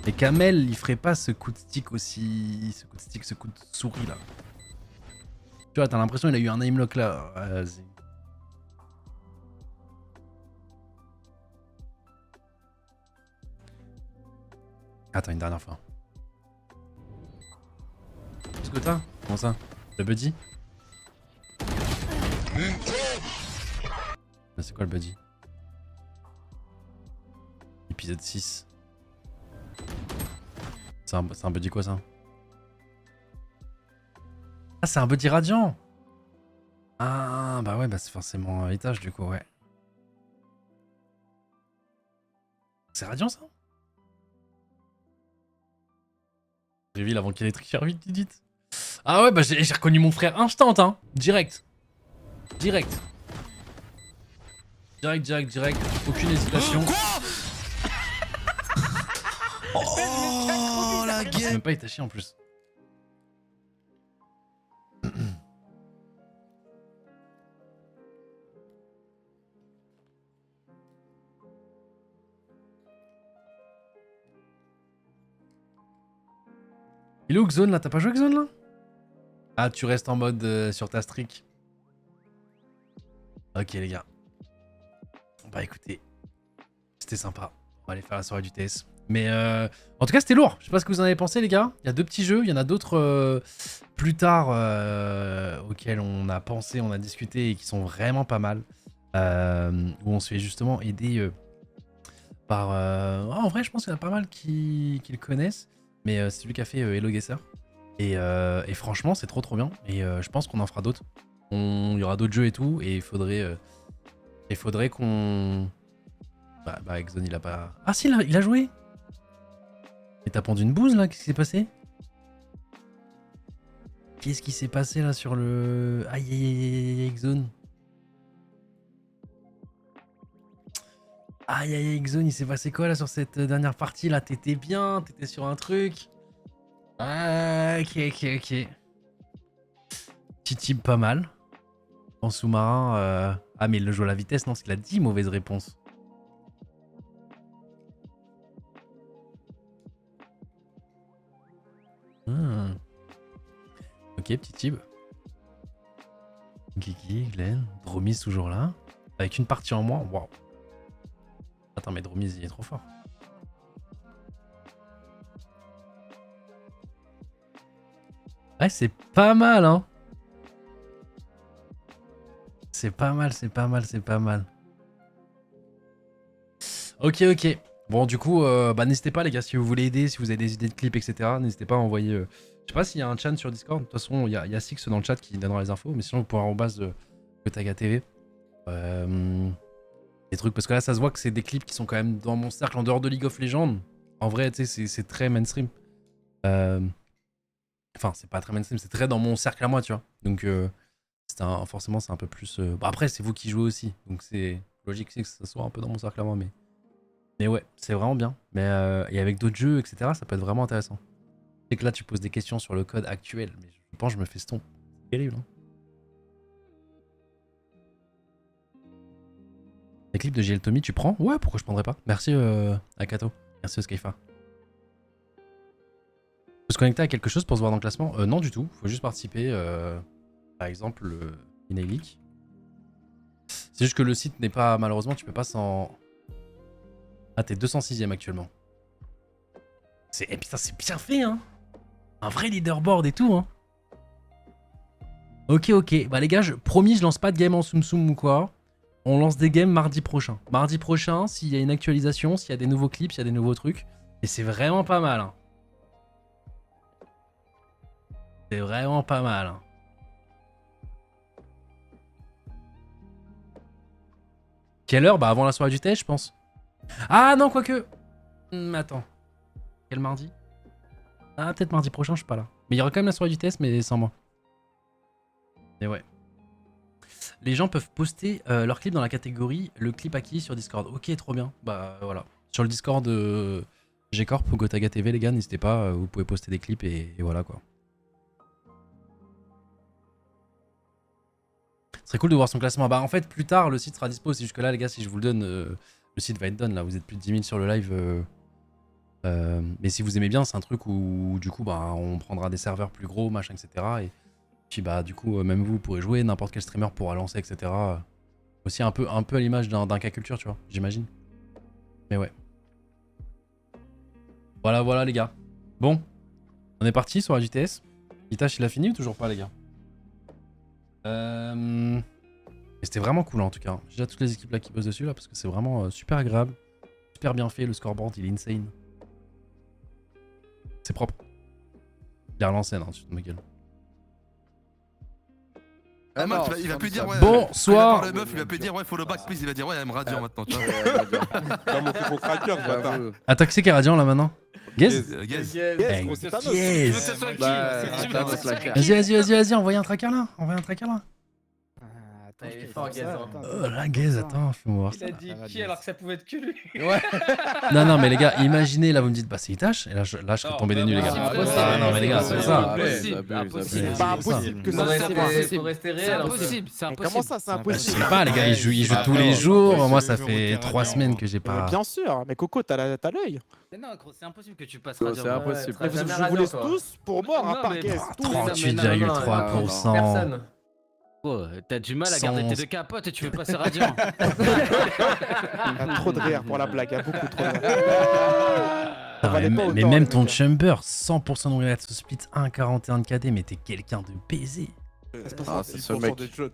Et Kamel, il ferait pas ce coup de stick aussi... Ce coup de stick, ce coup de souris là. Tu vois, t'as l'impression qu'il a eu un aimlock là. Vas-y. Attends, une dernière fois. Qu'est-ce que t'as? Comment ça? Le buddy? C'est quoi le buddy? Épisode 6. C'est un buddy quoi ça? Ah c'est un buddy radiant! Ah bah ouais bah c'est forcément un étage du coup ouais. C'est radiant ça? Reveal avant qu'il y ait des trucs faire vite. Ah ouais, bah j'ai reconnu mon frère instant, hein. Direct. Aucune hésitation. Oh la C'est gueule. même pas Itachi en plus. Il est où Xone là? T'as pas joué Xone là? Ah, tu restes en mode sur ta streak. Ok les gars. Bah écoutez, c'était sympa. On va aller faire la soirée du TS. Mais en tout cas c'était lourd. Je sais pas ce que vous en avez pensé les gars. Il y a 2 petits jeux. Il y en a d'autres plus tard auxquels on a pensé, on a discuté et qui sont vraiment pas mal. Où on se fait justement aider par... en vrai je pense qu'il y en a pas mal qui le connaissent. Mais c'est lui qui a fait Hello Guesser. Et franchement, c'est trop bien. Et je pense qu'on en fera d'autres. Il y aura d'autres jeux et tout. Et il faudrait qu'on... Bah, Exxon, il a pas... Ah si, il a joué. Et t'as pendu une bouse, là? Qu'est-ce qui s'est passé? Qu'est-ce qui s'est passé, là, sur le... Aïe, Exxon. Aïe, Exxon, il s'est passé quoi, là, sur cette dernière partie, là? T'étais bien, t'étais sur un truc. Ah, ok. Petit type pas mal. En sous-marin... Ah, mais il le joue à la vitesse, non? Parce qu'il a 10 mauvaises réponses. Ok, petit type. Guigui, Glenn, Dromis toujours là. Avec une partie en moins, waouh. Attends, mais Dromis, il est trop fort. Ouais, c'est pas mal, hein. C'est pas mal. Ok. Bon, du coup, n'hésitez pas, les gars, si vous voulez aider, si vous avez des idées de clips, etc. N'hésitez pas à envoyer... Je sais pas s'il y a un chat sur Discord. De toute façon, il y a Six dans le chat qui donnera les infos. Mais sinon, vous pouvez en base de Gotaga TV. Des trucs, parce que là, ça se voit que c'est des clips qui sont quand même dans mon cercle en dehors de League of Legends. En vrai, tu sais, c'est très mainstream. Enfin, c'est pas très mainstream, c'est très dans mon cercle à moi, tu vois. Donc, forcément, c'est un peu plus... Bah, après, c'est vous qui jouez aussi. Donc, c'est logique que ça soit un peu dans mon cercle à moi. Mais ouais, c'est vraiment bien. Mais et avec d'autres jeux, etc., ça peut être vraiment intéressant. C'est que là, tu poses des questions sur le code actuel. Mais je pense que je me fais stomp. C'est terrible, hein. Les clips de JL Tommy, tu prends? Ouais, pourquoi je prendrais pas? Merci Akato. Merci Skyfa. Faut se connecter à quelque chose pour se voir dans le classement? Non du tout, faut juste participer. Par exemple, Inelic. C'est juste que le site n'est pas... Malheureusement, tu peux pas s'en... Ah, t'es 206ème actuellement. Eh putain, c'est bien fait, hein. Un vrai leaderboard et tout, hein. Ok. Bah les gars, promis, je lance pas de game en Tsum Tsum ou quoi. On lance des games mardi prochain. Mardi prochain, s'il y a une actualisation, s'il y a des nouveaux clips, s'il y a des nouveaux trucs. Et c'est vraiment pas mal, hein. C'est vraiment pas mal, hein. Quelle heure? Bah avant la soirée du thé, je pense. Ah non, quoique. Attends. Quel mardi? Ah, peut-être mardi prochain, je suis pas là. Mais il y aura quand même la soirée du test, mais sans moi. Et ouais. Les gens peuvent poster leur clip dans la catégorie le clip acquis sur Discord. Ok, trop bien. Bah voilà. Sur le Discord G-Corp ou Gotaga TV, les gars, n'hésitez pas. Vous pouvez poster des clips et voilà quoi. Ce serait cool de voir son classement. Bah en fait, plus tard, le site sera dispo. C'est jusque là, les gars, si je vous le donne, le site va être done. Là, vous êtes plus de 10 000 sur le live. Mais si vous aimez bien, c'est un truc où du coup, bah, on prendra des serveurs plus gros, machin, etc. Et puis bah du coup, même vous pourrez jouer, n'importe quel streamer pourra lancer, etc. Aussi un peu à l'image d'un K-Culture, tu vois, j'imagine. Mais ouais. Voilà les gars. Bon, on est parti sur la JTS. Itachi, il a fini ou toujours pas, les gars? C'était vraiment cool en tout cas. J'ai déjà toutes les équipes là qui bossent dessus là parce que c'est vraiment super agréable. Super bien fait, le scoreboard il est insane. C'est propre. Il a relancé là, tu te ma gueule. Ah non, il va plus dire ouais. Bonsoir. Le meuf, il va plus dire ouais, faut le back please, il va dire ouais, elle me radiant maintenant. Tu vois. Dans mon faux cracker, Attends, qui c'est qui est radiant là maintenant? Gaze. Vas-y, envoyez un tracker là. Oh là, Gaze, attends, fais-moi voir ça. Il a dit qui alors que ça pouvait être que lui. Non, mais les gars, imaginez, là, vous me dites, bah c'est Itachi. Et là, je serais tombé des nuls, les gars. Ah non, mais les gars, c'est ça. C'est pas impossible que ça Faut rester réel. C'est impossible. Comment ça, c'est Je impossible? sais pas, les gars, ils jouent tous les jours. Moi, ça fait 3 semaines que j'ai pas. Bien sûr, mais Coco, t'as l'œil. Non, gros, c'est impossible que tu passes radio. C'est impossible. Je vous laisse tous pour mort, à part Gaze. 38,3%. Personne. T'as du mal à garder tes deux capotes et tu veux passer radiant. Il y a trop de rire pour la blague, il y a beaucoup trop de rire. Mais même ton Chamber, 100% de relate split, 1,41 de KD, mais t'es quelqu'un de baisé. C'est 1% de shot.